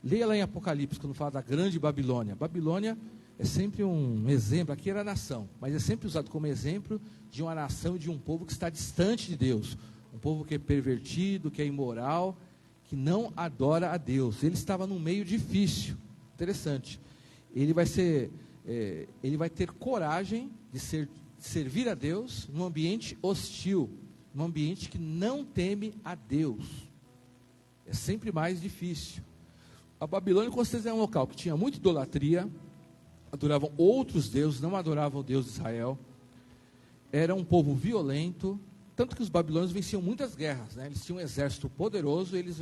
Leia lá em Apocalipse, quando fala da grande Babilônia. Babilônia é sempre um exemplo, aqui era a nação, mas é sempre usado como exemplo de uma nação e de um povo que está distante de Deus. Um povo que é pervertido, que é imoral, que não adora a Deus. Ele estava num meio difícil. Interessante. Ele vai ter coragem de servir a Deus num ambiente hostil, num ambiente que não teme a Deus. É sempre mais difícil. A Babilônia, com certeza, é um local que tinha muita idolatria, adoravam outros deuses, não adoravam o Deus de Israel. Era um povo violento, tanto que os babilônios venciam muitas guerras, né? Eles tinham um exército poderoso, eles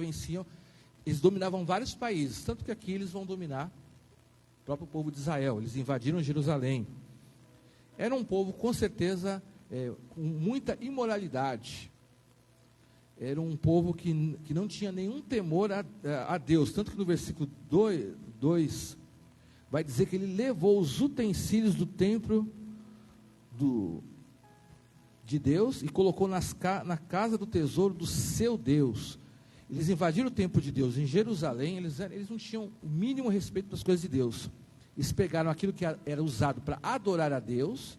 dominavam vários países, tanto que aqui eles vão dominar o próprio povo de Israel. Eles invadiram Jerusalém. Era um povo, com certeza, com muita imoralidade. Era um povo que não tinha nenhum temor a Deus, tanto que no versículo 2 vai dizer que ele levou os utensílios do templo de Deus e colocou na casa do tesouro do seu Deus. Eles invadiram o templo de Deus em Jerusalém, eles não tinham o mínimo respeito das coisas de Deus. Eles pegaram aquilo que era usado para adorar a Deus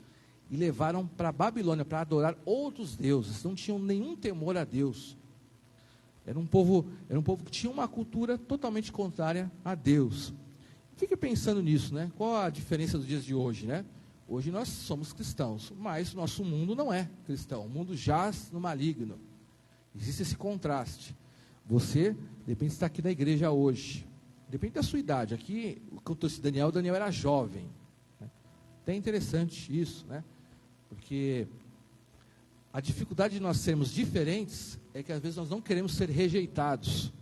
e levaram para a Babilônia para adorar outros deuses. Não tinham nenhum temor a Deus. Era um povo que tinha uma cultura totalmente contrária a Deus. Fique pensando nisso, né? Qual a diferença dos dias de hoje, né? Hoje nós somos cristãos, mas o nosso mundo não é cristão. O mundo jaz no maligno. Existe esse contraste. Você, de repente, está aqui na igreja hoje. Depende da sua idade. Aqui, quando eu trouxe Daniel era jovem. Né? Até interessante isso, né? Porque a dificuldade de nós sermos diferentes é que às vezes nós não queremos ser rejeitados.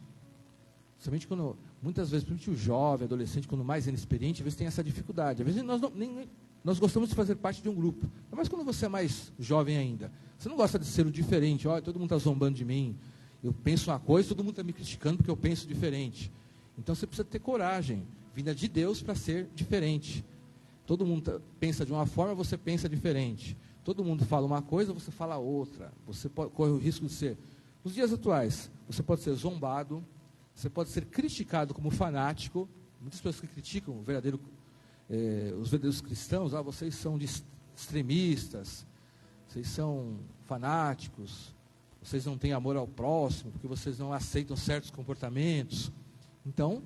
Somente quando, muitas vezes, principalmente o jovem, adolescente, quando mais inexperiente, às vezes tem essa dificuldade. Às vezes nós gostamos de fazer parte de um grupo. Mas quando você é mais jovem ainda, você não gosta de ser o diferente. Olha, todo mundo está zombando de mim. Eu penso uma coisa, todo mundo está me criticando porque eu penso diferente. Então você precisa ter coragem, vinda de Deus, para ser diferente. Todo mundo pensa de uma forma, você pensa diferente. Todo mundo fala uma coisa, você fala outra. Você corre o risco de ser, nos dias atuais, você pode ser zombado, você pode ser criticado como fanático. Muitas pessoas que criticam os verdadeiros cristãos, vocês são extremistas, vocês são fanáticos, vocês não têm amor ao próximo, porque vocês não aceitam certos comportamentos. Então,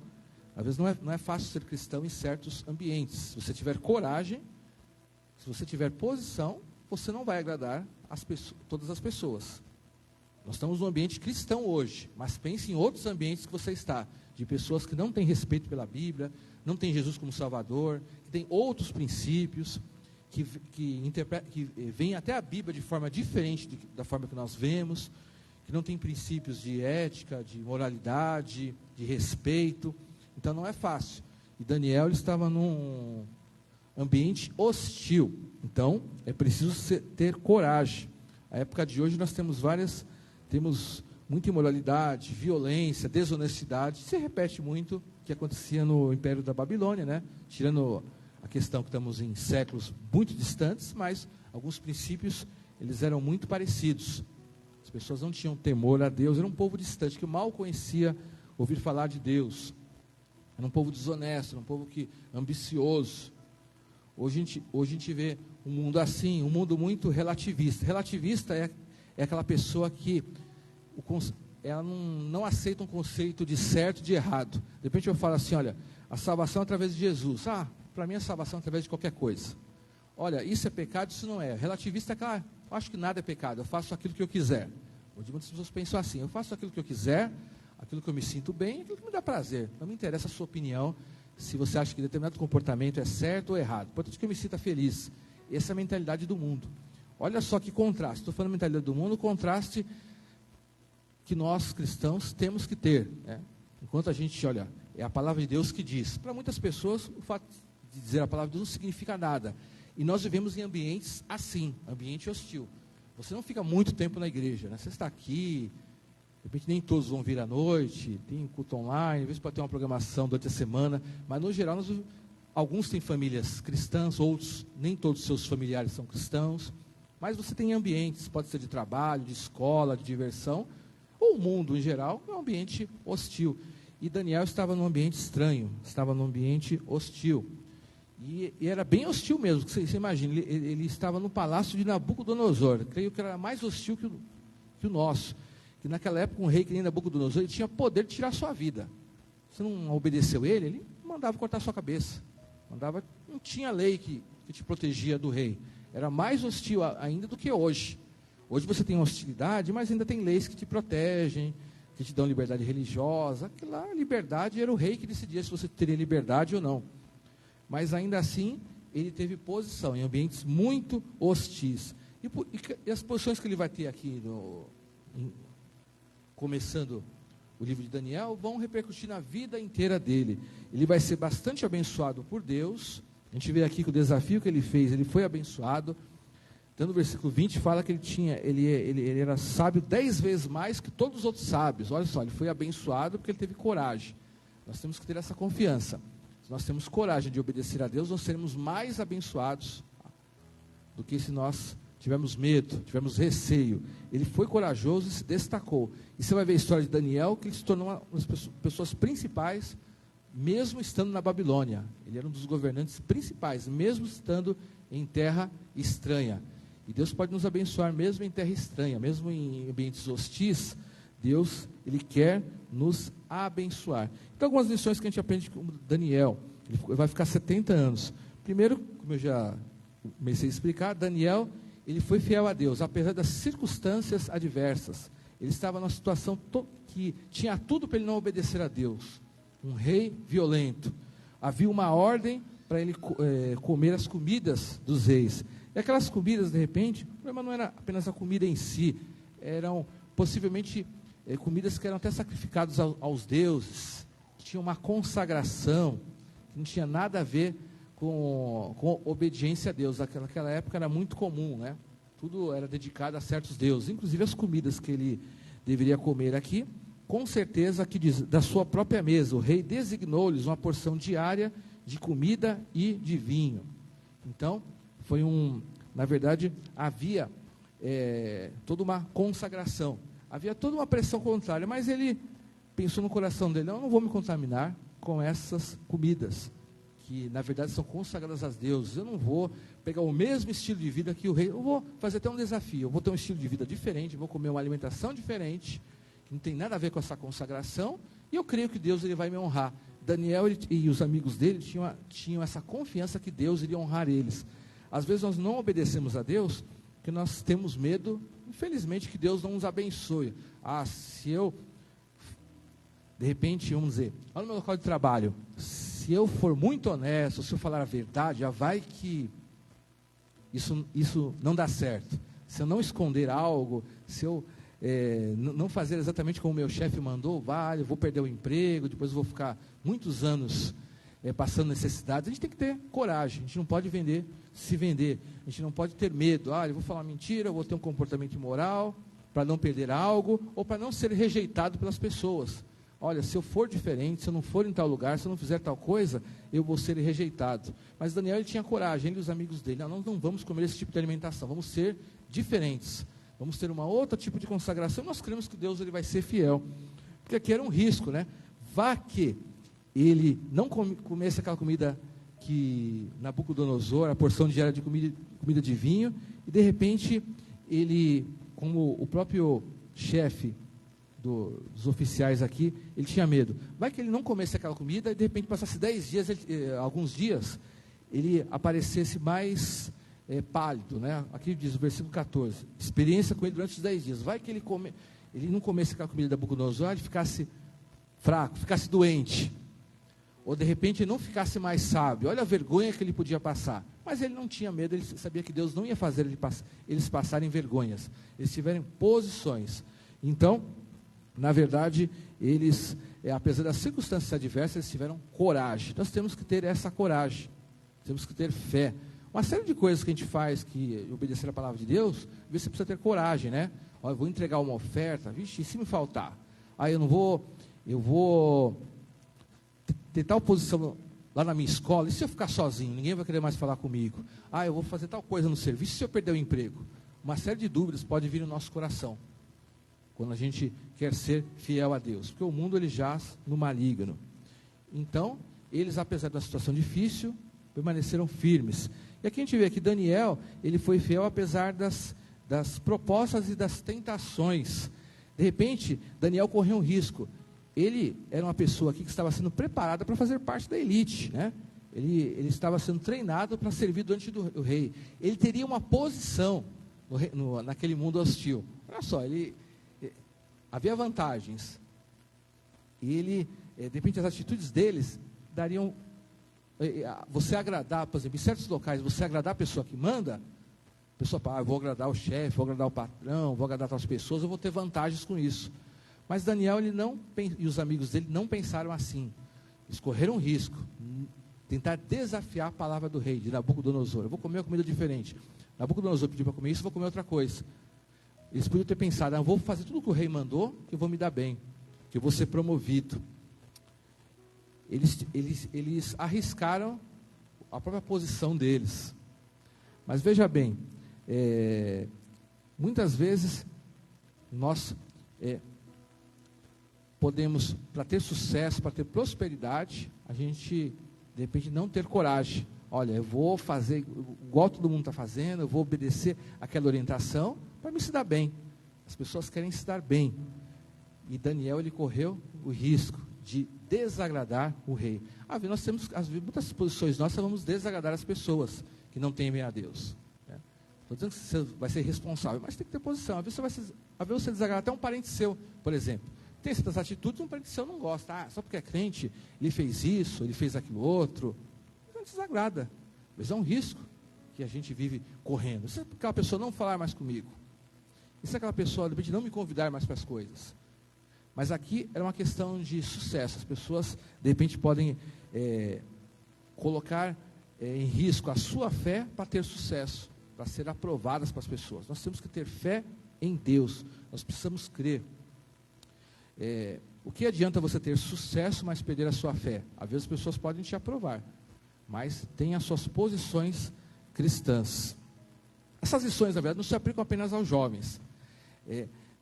às vezes não é fácil ser cristão em certos ambientes. Se você tiver coragem, se você tiver posição, você não vai agradar todas as pessoas. Nós estamos num ambiente cristão hoje, mas pense em outros ambientes que você está, de pessoas que não têm respeito pela Bíblia, não têm Jesus como Salvador, que têm outros princípios, que veem até a Bíblia de forma diferente da forma que nós vemos, que não tem princípios de ética, de moralidade, de respeito. Então não é fácil. E Daniel ele estava num ambiente hostil. Então é preciso ter coragem. Na época de hoje nós temos muita imoralidade, violência, desonestidade. Se repete muito o que acontecia no Império da Babilônia, né? Tirando a questão que estamos em séculos muito distantes, mas alguns princípios eles eram muito parecidos. As pessoas não tinham temor a Deus, era um povo distante, que mal conhecia ouvir falar de Deus. Era um povo desonesto, era um povo ambicioso. Hoje a gente vê um mundo assim, um mundo muito relativista. Relativista é aquela pessoa que ela não aceita um conceito de certo e de errado. De repente eu falo assim, olha, a salvação é através de Jesus. Para mim a salvação é através de qualquer coisa. Olha, isso é pecado, isso não é. Relativista é que eu acho que nada é pecado, eu faço aquilo que eu quiser. Hoje muitas pessoas pensam assim, eu faço aquilo que eu quiser, aquilo que eu me sinto bem, aquilo que me dá prazer. Não me interessa a sua opinião, se você acha que determinado comportamento é certo ou errado. Importante que eu me sinta feliz. Essa é a mentalidade do mundo. Olha só que contraste. Estou falando da mentalidade do mundo, o contraste que nós cristãos temos que ter. Né? Enquanto a gente, olha, é a palavra de Deus que diz. Para muitas pessoas, o fato de dizer a palavra de Deus não significa nada. E nós vivemos em ambientes assim, ambiente hostil. Você não fica muito tempo na igreja, né? Você está aqui, de repente nem todos vão vir à noite, tem culto online, às vezes pode ter uma programação durante a semana, mas no geral, alguns têm famílias cristãs, outros, nem todos os seus familiares são cristãos, mas você tem ambientes, pode ser de trabalho, de escola, de diversão, ou o mundo em geral, é um ambiente hostil. e Daniel estava num ambiente estranho, estava num ambiente hostil. E era bem hostil mesmo, você imagina, ele estava no palácio de Nabucodonosor, creio que era mais hostil que o nosso, que naquela época um rei que nem Nabucodonosor, ele tinha poder de tirar a sua vida. Você não obedeceu ele mandava cortar a sua cabeça, não tinha lei que te protegia do rei, era mais hostil ainda do que hoje. Hoje você tem hostilidade, mas ainda tem leis que te protegem, que te dão liberdade religiosa. Aquela liberdade era o rei que decidia se você teria liberdade ou não. Mas ainda assim, ele teve posição em ambientes muito hostis. E as posições que ele vai ter aqui, começando o livro de Daniel, vão repercutir na vida inteira dele. Ele vai ser bastante abençoado por Deus. A gente vê aqui que o desafio que ele fez, ele foi abençoado. Então, no versículo 20, fala que ele era sábio 10 vezes mais que todos os outros sábios. Olha só, ele foi abençoado porque ele teve coragem. Nós temos que ter essa confiança. Se nós temos coragem de obedecer a Deus, nós seremos mais abençoados do que se nós tivermos medo, tivermos receio. Ele foi corajoso e se destacou. E você vai ver a história de Daniel, que ele se tornou uma das pessoas principais, mesmo estando na Babilônia. Ele era um dos governantes principais, mesmo estando em terra estranha. E Deus pode nos abençoar mesmo em terra estranha, mesmo em ambientes hostis. Deus, Ele quer nos abençoar. Então, algumas lições que a gente aprende com Daniel. Ele vai ficar 70 anos. Primeiro, como eu já comecei a explicar, Daniel, ele foi fiel a Deus, apesar das circunstâncias adversas. Ele estava numa situação que tinha tudo para ele não obedecer a Deus. Um rei violento. Havia uma ordem para ele comer as comidas dos reis. E aquelas comidas, de repente, o problema não era apenas a comida em si, eram possivelmente comidas que eram até sacrificadas aos deuses, que tinham uma consagração, que não tinha nada a ver com obediência a Deus. Naquela época era muito comum, né? Tudo era dedicado a certos deuses, inclusive as comidas que ele deveria comer aqui, com certeza aqui diz, da sua própria mesa, o rei designou-lhes uma porção diária de comida e de vinho. Então, na verdade, havia toda uma consagração, havia toda uma pressão contrária, mas ele pensou no coração dele, não vou me contaminar com essas comidas, que na verdade são consagradas a Deus, eu não vou pegar o mesmo estilo de vida que o rei, eu vou fazer até um desafio, eu vou ter um estilo de vida diferente, vou comer uma alimentação diferente, que não tem nada a ver com essa consagração, e eu creio que Deus ele vai me honrar. Daniel e os amigos dele tinham essa confiança que Deus iria honrar eles. Às vezes nós não obedecemos a Deus, porque nós temos medo, infelizmente, que Deus não nos abençoe. Se eu, de repente, vamos dizer, olha o meu local de trabalho, se eu for muito honesto, se eu falar a verdade, já vai que isso não dá certo. Se eu não esconder algo, se eu não fazer exatamente como o meu chefe mandou, eu vou perder o emprego, depois eu vou ficar muitos anos passando necessidades. A gente tem que ter coragem, a gente não pode se vender, a gente não pode ter medo, eu vou falar mentira, eu vou ter um comportamento imoral, para não perder algo, ou para não ser rejeitado pelas pessoas. Olha, se eu for diferente, se eu não for em tal lugar, se eu não fizer tal coisa, eu vou ser rejeitado. Mas Daniel, ele tinha coragem, ele e os amigos dele, nós não vamos comer esse tipo de alimentação, vamos ser diferentes, vamos ter uma outra tipo de consagração, nós cremos que Deus ele vai ser fiel, porque aqui era um risco, né? Vá que ele não comesse aquela comida que Nabucodonosor, a porção diária de comida de vinho, e de repente ele, como o próprio chefe dos oficiais aqui, ele tinha medo. Vai que ele não comesse aquela comida e de repente passasse 10 dias, alguns dias, ele aparecesse mais pálido, né? Aqui diz o versículo 14, experiência com ele durante os 10 dias. Vai que ele não comesse aquela comida da Nabucodonosor, ele ficasse fraco, ficasse doente, ou de repente ele não ficasse mais sábio. Olha a vergonha que ele podia passar. Mas ele não tinha medo, ele sabia que Deus não ia fazer eles passarem vergonhas, eles tiverem posições. Então, na verdade, eles, apesar das circunstâncias adversas, eles tiveram coragem. Nós temos que ter essa coragem, temos que ter fé. Uma série de coisas que a gente faz, que obedecer a palavra de Deus, você precisa ter coragem, né? Eu vou entregar uma oferta, vixe, e se me faltar? Eu vou ter tal posição lá na minha escola, e se eu ficar sozinho, ninguém vai querer mais falar comigo? Eu vou fazer tal coisa no serviço, e se eu perder o emprego? Uma série de dúvidas pode vir no nosso coração. quando a gente quer ser fiel a Deus, porque o mundo ele jaz no maligno. Então, eles, apesar da situação difícil, permaneceram firmes. E aqui a gente vê que Daniel, ele foi fiel apesar das propostas e das tentações. De repente, Daniel correu um risco. Ele era uma pessoa aqui que estava sendo preparada para fazer parte da elite, né? Ele estava sendo treinado para servir diante do rei. Ele teria uma posição naquele mundo hostil. Olha só, havia vantagens. E ele, de repente, as atitudes deles dariam... Você agradar, por exemplo, em certos locais, você agradar a pessoa que manda, a pessoa fala, eu vou agradar o chefe, vou agradar o patrão, vou agradar outras pessoas, eu vou ter vantagens com isso. Mas Daniel e os amigos dele não pensaram assim. Eles correram um risco, tentar desafiar a palavra do rei, de Nabucodonosor. Eu vou comer uma comida diferente. Nabucodonosor pediu para comer isso, eu vou comer outra coisa. Eles podiam ter pensado, eu vou fazer tudo o que o rei mandou, que eu vou me dar bem, que eu vou ser promovido. Eles arriscaram a própria posição deles. Mas veja bem, muitas vezes nós podemos, para ter sucesso, para ter prosperidade, a gente, de repente, não ter coragem. Olha, eu vou fazer igual todo mundo está fazendo, eu vou obedecer aquela orientação para me se dar bem. As pessoas querem se dar bem. E Daniel, ele correu o risco de desagradar o rei. Nós temos, muitas posições nossas, vamos desagradar as pessoas que não temem a Deus. Estou dizendo que você vai ser responsável, mas tem que ter posição. Às vezes você desagradar até um parente seu, por exemplo. Tem certas atitudes, um parente seu não gosta. Só porque é crente, ele fez isso, ele fez aquilo outro. Não desagrada. Mas é um risco que a gente vive correndo. Se aquela pessoa não falar mais comigo, e se aquela pessoa, de repente, não me convidar mais para as coisas. Mas aqui é uma questão de sucesso. As pessoas, de repente, podem colocar em risco a sua fé para ter sucesso, para ser aprovadas para as pessoas. Nós temos que ter fé em Deus. Nós precisamos crer. O que adianta você ter sucesso, mas perder a sua fé? Às vezes as pessoas podem te aprovar, mas tem as suas posições cristãs. Essas lições, na verdade, não se aplicam apenas aos jovens.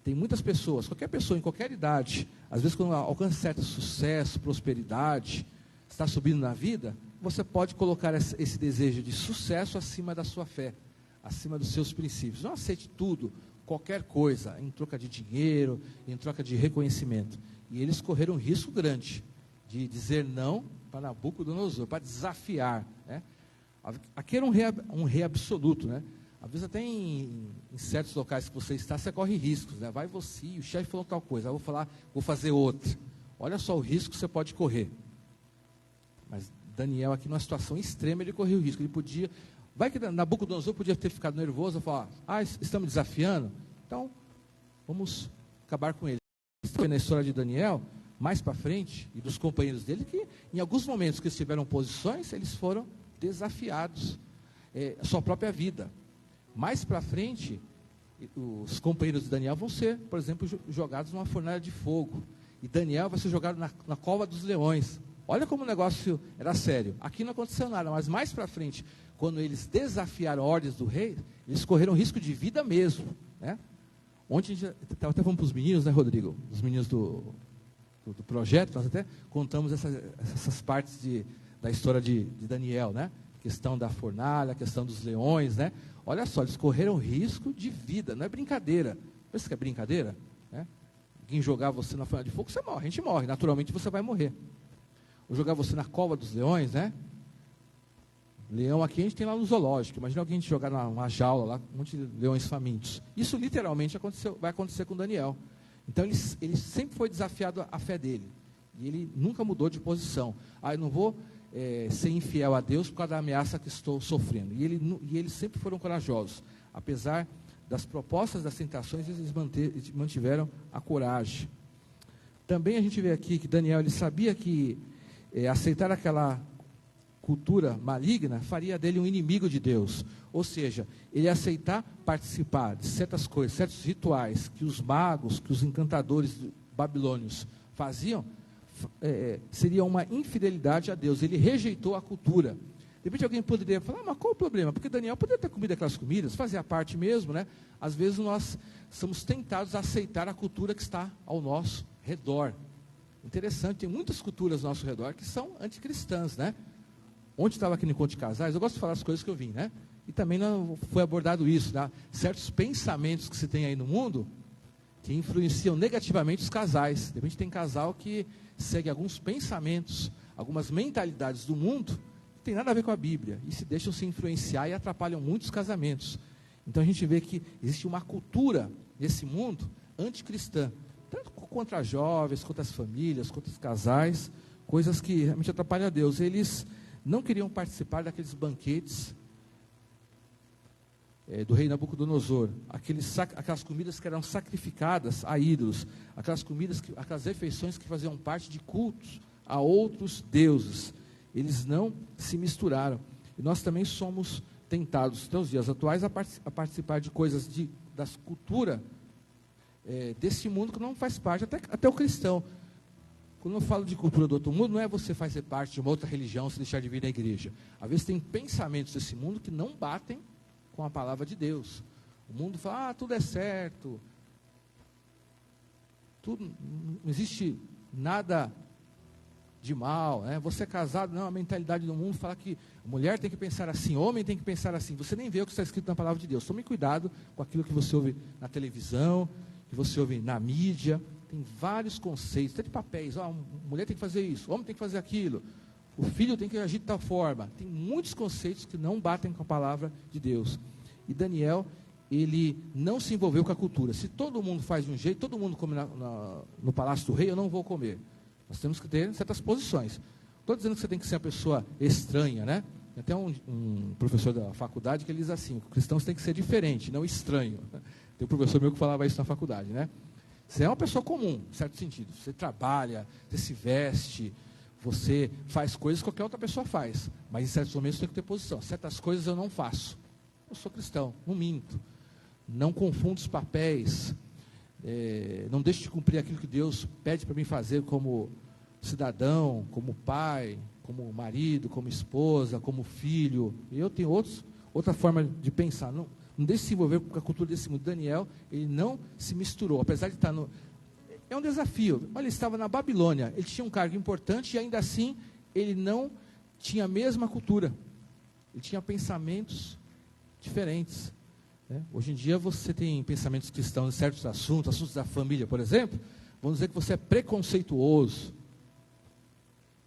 Tem muitas pessoas, qualquer pessoa, em qualquer idade, às vezes quando alcança certo sucesso, prosperidade, está subindo na vida, você pode colocar esse desejo de sucesso acima da sua fé, acima dos seus princípios. Não aceite tudo, qualquer coisa, em troca de dinheiro, em troca de reconhecimento. E eles correram um risco grande de dizer não para Nabucodonosor, para desafiar. Aqui era um rei absoluto, né? Às vezes até em certos locais que você está, você corre riscos, né? Vai você, o chefe falou tal coisa, eu vou fazer outra. Olha só o risco que você pode correr. Mas Daniel aqui numa situação extrema, ele correu o risco. Ele podia, vai que Nabucodonosor podia ter ficado nervoso e falar, estamos me desafiando, então vamos acabar com ele. Na história de Daniel, mais para frente, e dos companheiros dele, que em alguns momentos que eles tiveram posições, eles foram desafiados, a sua própria vida. Mais para frente, os companheiros de Daniel vão ser, por exemplo, jogados numa fornalha de fogo. E Daniel vai ser jogado na cova dos leões. Olha como o negócio era sério. Aqui não aconteceu nada, mas mais para frente, quando eles desafiaram ordens do rei, eles correram risco de vida mesmo. Né? Ontem a gente até vamos para os meninos, né, Rodrigo? Os meninos do projeto, nós até contamos essas partes da história de Daniel, né? A questão da fornalha, a questão dos leões, né? Olha só, eles correram risco de vida, não é brincadeira. Pensa que é brincadeira? Né? Quem jogar você na fornalha de fogo, você morre, a gente morre, naturalmente você vai morrer. Ou jogar você na cova dos leões, né? Leão aqui a gente tem lá no zoológico, imagina alguém te jogar numa jaula lá, um monte de leões famintos. Isso literalmente vai acontecer com Daniel. Então ele sempre foi desafiado a fé dele, e ele nunca mudou de posição. Eu não vou ser infiel a Deus por causa da ameaça que estou sofrendo. E eles sempre foram corajosos. Apesar das propostas, das tentações, eles mantiveram a coragem. Também a gente vê aqui que Daniel, ele sabia que aceitar aquela cultura maligna faria dele um inimigo de Deus. Ou seja, ele aceitar participar de certas coisas, certos rituais que os magos, que os encantadores babilônios faziam, seria uma infidelidade a Deus. Ele rejeitou a cultura. De repente alguém poderia falar, mas qual o problema? Porque Daniel poderia ter comido aquelas comidas, fazia parte mesmo, né? Às vezes nós somos tentados a aceitar a cultura que está ao nosso redor. Interessante, tem muitas culturas ao nosso redor que são anticristãs, né? Ontem estava aqui no Encontro de Casais, eu gosto de falar as coisas que eu vi, né? E também não foi abordado isso, né? Certos pensamentos que se tem aí no mundo que influenciam negativamente os casais. De repente tem casal que segue alguns pensamentos, algumas mentalidades do mundo, que tem nada a ver com a Bíblia, e se deixam se influenciar e atrapalham muitos casamentos. Então a gente vê que existe uma cultura nesse mundo anticristã, tanto contra jovens, contra as famílias, contra os casais, coisas que realmente atrapalham a Deus. Eles não queriam participar daqueles banquetes do rei Nabucodonosor, aquelas comidas que eram sacrificadas a ídolos, aquelas refeições que faziam parte de cultos a outros deuses. Eles não se misturaram. E nós também somos tentados, nos dias atuais, a participar de coisas da cultura desse mundo que não faz parte, até o cristão. Quando eu falo de cultura do outro mundo, não é você fazer parte de uma outra religião, se deixar de vir na igreja. Às vezes tem pensamentos desse mundo que não batem com a palavra de Deus. O mundo fala, tudo é certo, tudo, não existe nada de mal, né? Você é casado, não, a mentalidade do mundo fala que mulher tem que pensar assim, homem tem que pensar assim. Você nem vê o que está escrito na palavra de Deus. Tome cuidado com aquilo que você ouve na televisão, que você ouve na mídia. Tem vários conceitos, até de papéis. Mulher tem que fazer isso, homem tem que fazer aquilo, o filho tem que agir de tal forma. Tem muitos conceitos que não batem com a palavra de Deus. E Daniel, ele não se envolveu com a cultura. Se todo mundo faz de um jeito, todo mundo come no palácio do rei, eu não vou comer. Nós temos que ter certas posições. Estou dizendo que você tem que ser uma pessoa estranha, né? Tem até um professor da faculdade que ele diz assim, cristãos tem que ser diferente, não estranho. Tem um professor meu que falava isso na faculdade, né? Você é uma pessoa comum, em certo sentido. Você trabalha, você se veste, você faz coisas que qualquer outra pessoa faz. Mas em certos momentos tem que ter posição. Certas coisas eu não faço. Eu sou cristão, não minto. Não confundo os papéis. Não deixo de cumprir aquilo que Deus pede para mim fazer como cidadão, como pai, como marido, como esposa, como filho. Eu tenho outra forma de pensar. Não deixe de se envolver com a cultura desse mundo. Daniel, ele não se misturou, apesar de estar no... É um desafio. Olha, ele estava na Babilônia, ele tinha um cargo importante e ainda assim ele não tinha a mesma cultura. Ele tinha pensamentos diferentes. Né? Hoje em dia você tem pensamentos cristãos em certos assuntos da família, por exemplo, vão dizer que você é preconceituoso.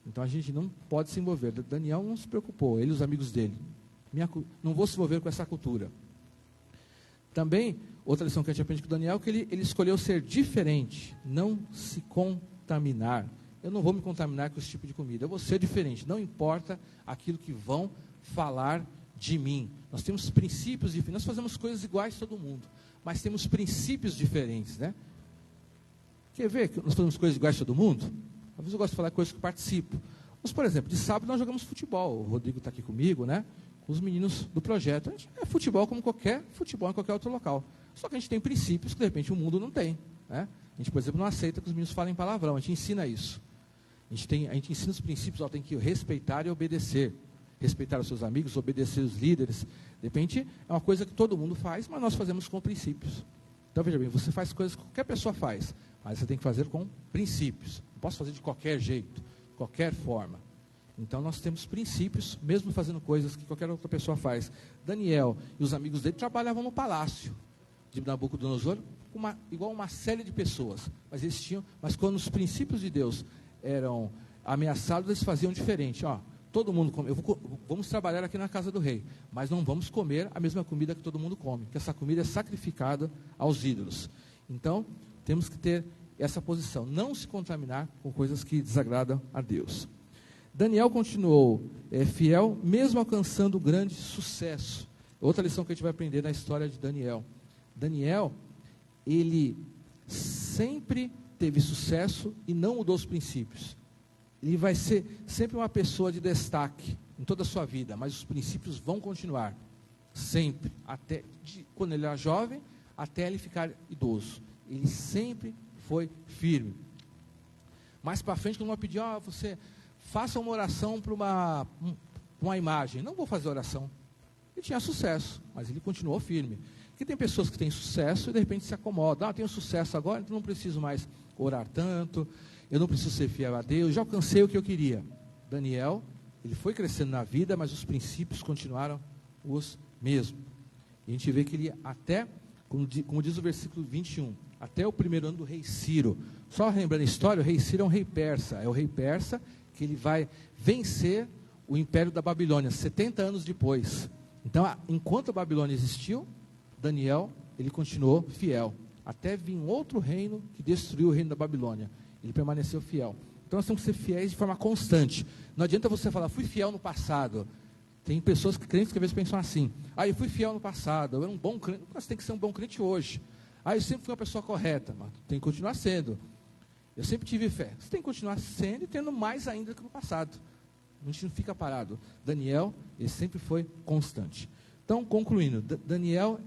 Então a gente não pode se envolver. Daniel não se preocupou, ele e os amigos dele. Não vou se envolver com essa cultura. Também, outra lição que a gente aprende com Daniel, é que ele escolheu ser diferente, não se contaminar. Eu não vou me contaminar com esse tipo de comida, eu vou ser diferente, não importa aquilo que vão falar de mim. Nós temos princípios diferentes, nós fazemos coisas iguais todo mundo, mas temos princípios diferentes, né? Quer ver que nós fazemos coisas iguais todo mundo? Às vezes eu gosto de falar coisas que eu participo. Mas, por exemplo, de sábado nós jogamos futebol, o Rodrigo está aqui comigo, né? Os meninos do projeto. A gente é futebol como qualquer futebol em qualquer outro local. Só que a gente tem princípios que de repente o mundo não tem. Né? A gente, por exemplo, não aceita que os meninos falem palavrão. A gente ensina isso. A gente ensina os princípios, tem que respeitar e obedecer. Respeitar os seus amigos, obedecer os líderes. De repente é uma coisa que todo mundo faz, mas nós fazemos com princípios. Então veja bem, você faz coisas que qualquer pessoa faz, mas você tem que fazer com princípios. Não posso fazer de qualquer jeito, de qualquer forma. Então nós temos princípios, mesmo fazendo coisas que qualquer outra pessoa faz. Daniel e os amigos dele trabalhavam no palácio de Nabucodonosor, igual uma série de pessoas. Mas quando os princípios de Deus eram ameaçados, eles faziam diferente. Todo mundo come, vamos trabalhar aqui na casa do rei, mas não vamos comer a mesma comida que todo mundo come, que essa comida é sacrificada aos ídolos. Então, temos que ter essa posição, não se contaminar com coisas que desagradam a Deus. Daniel continuou fiel, mesmo alcançando grande sucesso. Outra lição que a gente vai aprender na história de Daniel. Daniel, ele sempre teve sucesso e não mudou os princípios. Ele vai ser sempre uma pessoa de destaque em toda a sua vida, mas os princípios vão continuar. Sempre, quando ele era jovem, até ele ficar idoso. Ele sempre foi firme. Mais para frente, quando eu pedi, você... faça uma oração para uma imagem, não vou fazer oração. Ele tinha sucesso, mas ele continuou firme. Porque tem pessoas que têm sucesso e de repente se acomodam. Tenho sucesso agora, então não preciso mais orar tanto, eu não preciso ser fiel a Deus, já alcancei o que eu queria. Daniel, ele foi crescendo na vida, mas os princípios continuaram os mesmos. E a gente vê que ele até, como diz o versículo 21, até o primeiro ano do rei Ciro. Só lembrando a história, o rei Ciro é um rei persa. É o rei persa que ele vai vencer o império da Babilônia, 70 anos depois. Então, enquanto a Babilônia existiu, Daniel, ele continuou fiel. Até vir um outro reino que destruiu o reino da Babilônia. Ele permaneceu fiel. Então, nós temos que ser fiéis de forma constante. Não adianta você falar, fui fiel no passado. Tem pessoas crentes que às vezes pensam assim, eu fui fiel no passado, eu era um bom crente. Você tem que ser um bom crente hoje. Eu sempre fui uma pessoa correta, mas tem que continuar sendo. Eu sempre tive fé. Você tem que continuar sendo e tendo mais ainda que no passado. A gente não fica parado. Daniel, ele sempre foi constante. Então, concluindo, Daniel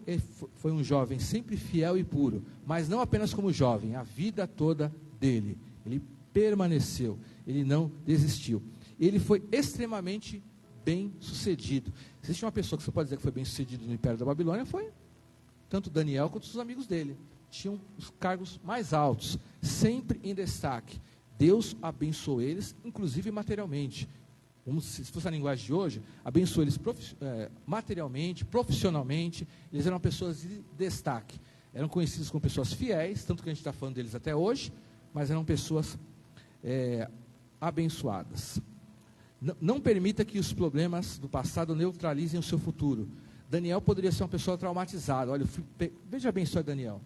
foi um jovem sempre fiel e puro, mas não apenas como jovem, a vida toda dele. Ele permaneceu, ele não desistiu. Ele foi extremamente bem sucedido. Se existe uma pessoa que você pode dizer que foi bem sucedido no Império da Babilônia, foi tanto Daniel quanto os amigos dele. Tinham os cargos mais altos, sempre em destaque. Deus abençoou eles, inclusive materialmente. Se fosse a linguagem de hoje, abençoou eles materialmente, profissionalmente. Eles eram pessoas de destaque. Eram conhecidos como pessoas fiéis, tanto que a gente está falando deles até hoje, mas eram pessoas abençoadas. Não permita que os problemas do passado neutralizem o seu futuro. Daniel poderia ser uma pessoa traumatizada. Olha, veja bem só Daniel.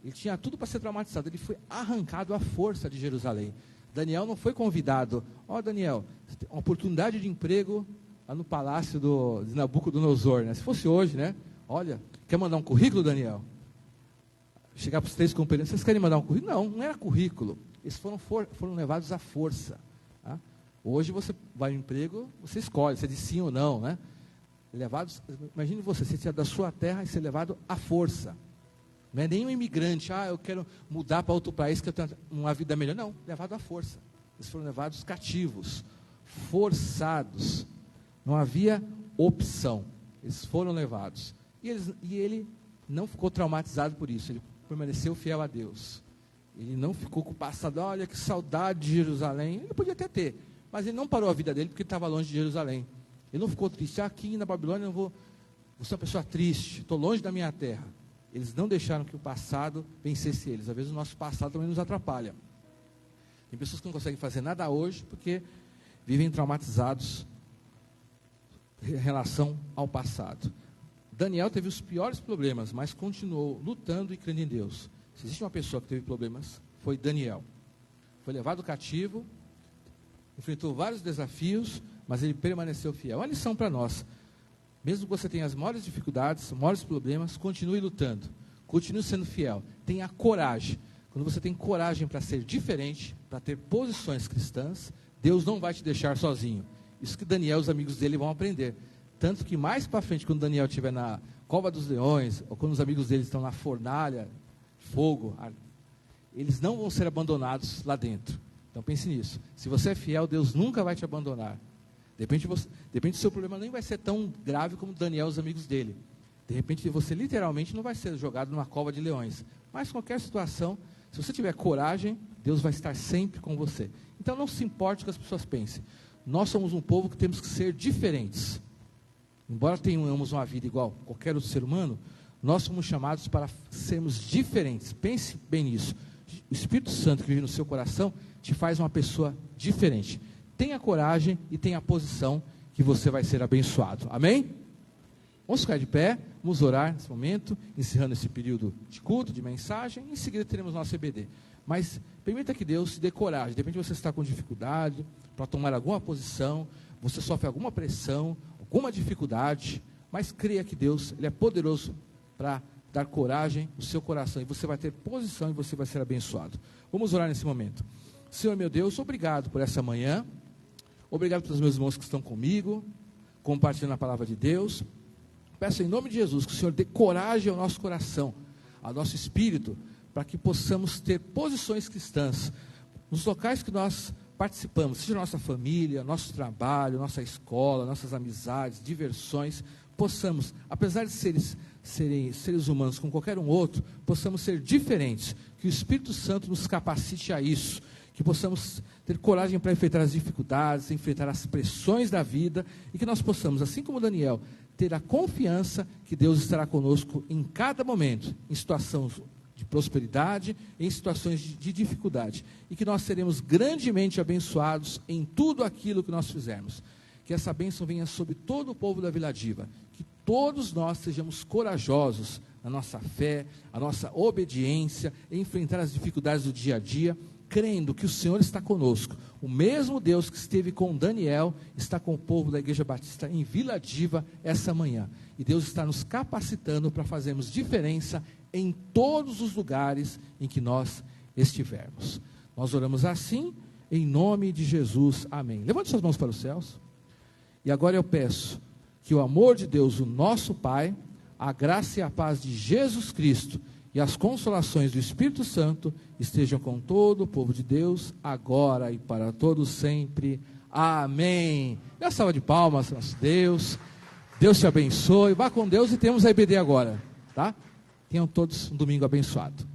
Ele tinha tudo para ser traumatizado. Ele foi arrancado à força de Jerusalém. Daniel não foi convidado. Daniel, você tem uma oportunidade de emprego lá no palácio de Nabucodonosor, né? Se fosse hoje, né? Olha, quer mandar um currículo, Daniel? Chegar para os 3 companheiros, vocês querem mandar um currículo? Não era currículo. Eles foram levados à força. Tá? Hoje você vai ao emprego, você escolhe, você diz sim ou não, né? Imagine você ser da sua terra e ser levado à força. Não é nem um imigrante, eu quero mudar para outro país que eu tenho uma vida melhor. Não, levado à força. Eles foram levados cativos, forçados. Não havia opção. Eles foram levados. E ele não ficou traumatizado por isso. Ele permaneceu fiel a Deus. Ele não ficou com o passado, olha que saudade de Jerusalém. Ele podia até ter, mas ele não parou a vida dele porque ele estava longe de Jerusalém. Ele não ficou triste, aqui na Babilônia eu vou ser uma pessoa triste, estou longe da minha terra. Eles não deixaram que o passado vencesse eles. Às vezes o nosso passado também nos atrapalha. Tem pessoas que não conseguem fazer nada hoje porque vivem traumatizados em relação ao passado. Daniel teve os piores problemas, mas continuou lutando e crendo em Deus. Se existe uma pessoa que teve problemas, foi Daniel. Foi levado cativo, enfrentou vários desafios, mas ele permaneceu fiel. Uma lição para nós. Mesmo que você tenha as maiores dificuldades, os maiores problemas, continue lutando. Continue sendo fiel. Tenha coragem. Quando você tem coragem para ser diferente, para ter posições cristãs, Deus não vai te deixar sozinho. Isso que Daniel e os amigos dele vão aprender. Tanto que mais para frente, quando Daniel estiver na cova dos leões, ou quando os amigos dele estão na fornalha, fogo, eles não vão ser abandonados lá dentro. Então pense nisso. Se você é fiel, Deus nunca vai te abandonar. De repente o seu problema nem vai ser tão grave como Daniel e os amigos dele. De repente você literalmente não vai ser jogado numa cova de leões. Mas qualquer situação, se você tiver coragem, Deus vai estar sempre com você. Então não se importe o que as pessoas pensem. Nós somos um povo que temos que ser diferentes. Embora tenhamos uma vida igual a qualquer outro ser humano, nós somos chamados para sermos diferentes. Pense bem nisso. O Espírito Santo que vive no seu coração te faz uma pessoa diferente. Tenha coragem e tenha a posição que você vai ser abençoado. Amém? Vamos ficar de pé, vamos orar nesse momento, encerrando esse período de culto, de mensagem. Em seguida teremos nosso EBD. Mas permita que Deus te dê coragem. De repente você está com dificuldade para tomar alguma posição, você sofre alguma pressão, alguma dificuldade, mas creia que Deus ele é poderoso para dar coragem no seu coração, e você vai ter posição e você vai ser abençoado. Vamos orar nesse momento. Senhor meu Deus, obrigado por essa manhã, obrigado pelos meus irmãos que estão comigo, compartilhando a palavra de Deus. Peço em nome de Jesus que o Senhor dê coragem ao nosso coração, ao nosso espírito, para que possamos ter posições cristãs, nos locais que nós participamos, seja nossa família, nosso trabalho, nossa escola, nossas amizades, diversões, possamos, apesar de serem seres humanos como qualquer um outro, possamos ser diferentes, que o Espírito Santo nos capacite a isso, que possamos ter coragem para enfrentar as dificuldades, enfrentar as pressões da vida, e que nós possamos, assim como Daniel, ter a confiança que Deus estará conosco em cada momento, em situações de prosperidade, em situações de dificuldade, e que nós seremos grandemente abençoados em tudo aquilo que nós fizermos. Que essa bênção venha sobre todo o povo da Vila Diva, que todos nós sejamos corajosos na nossa fé, a nossa obediência, em enfrentar as dificuldades do dia a dia, crendo que o Senhor está conosco. O mesmo Deus que esteve com Daniel, está com o povo da Igreja Batista em Vila Diva essa manhã. E Deus está nos capacitando para fazermos diferença em todos os lugares em que nós estivermos. Nós oramos assim, em nome de Jesus. Amém. Levante suas mãos para os céus. E agora eu peço que o amor de Deus, o nosso Pai, a graça e a paz de Jesus Cristo e as consolações do Espírito Santo estejam com todo o povo de Deus, agora e para todos sempre. Amém. Dê uma salva de palmas, nosso Deus. Deus te abençoe. Vá com Deus e temos a EBD agora, tá? Tenham todos um domingo abençoado.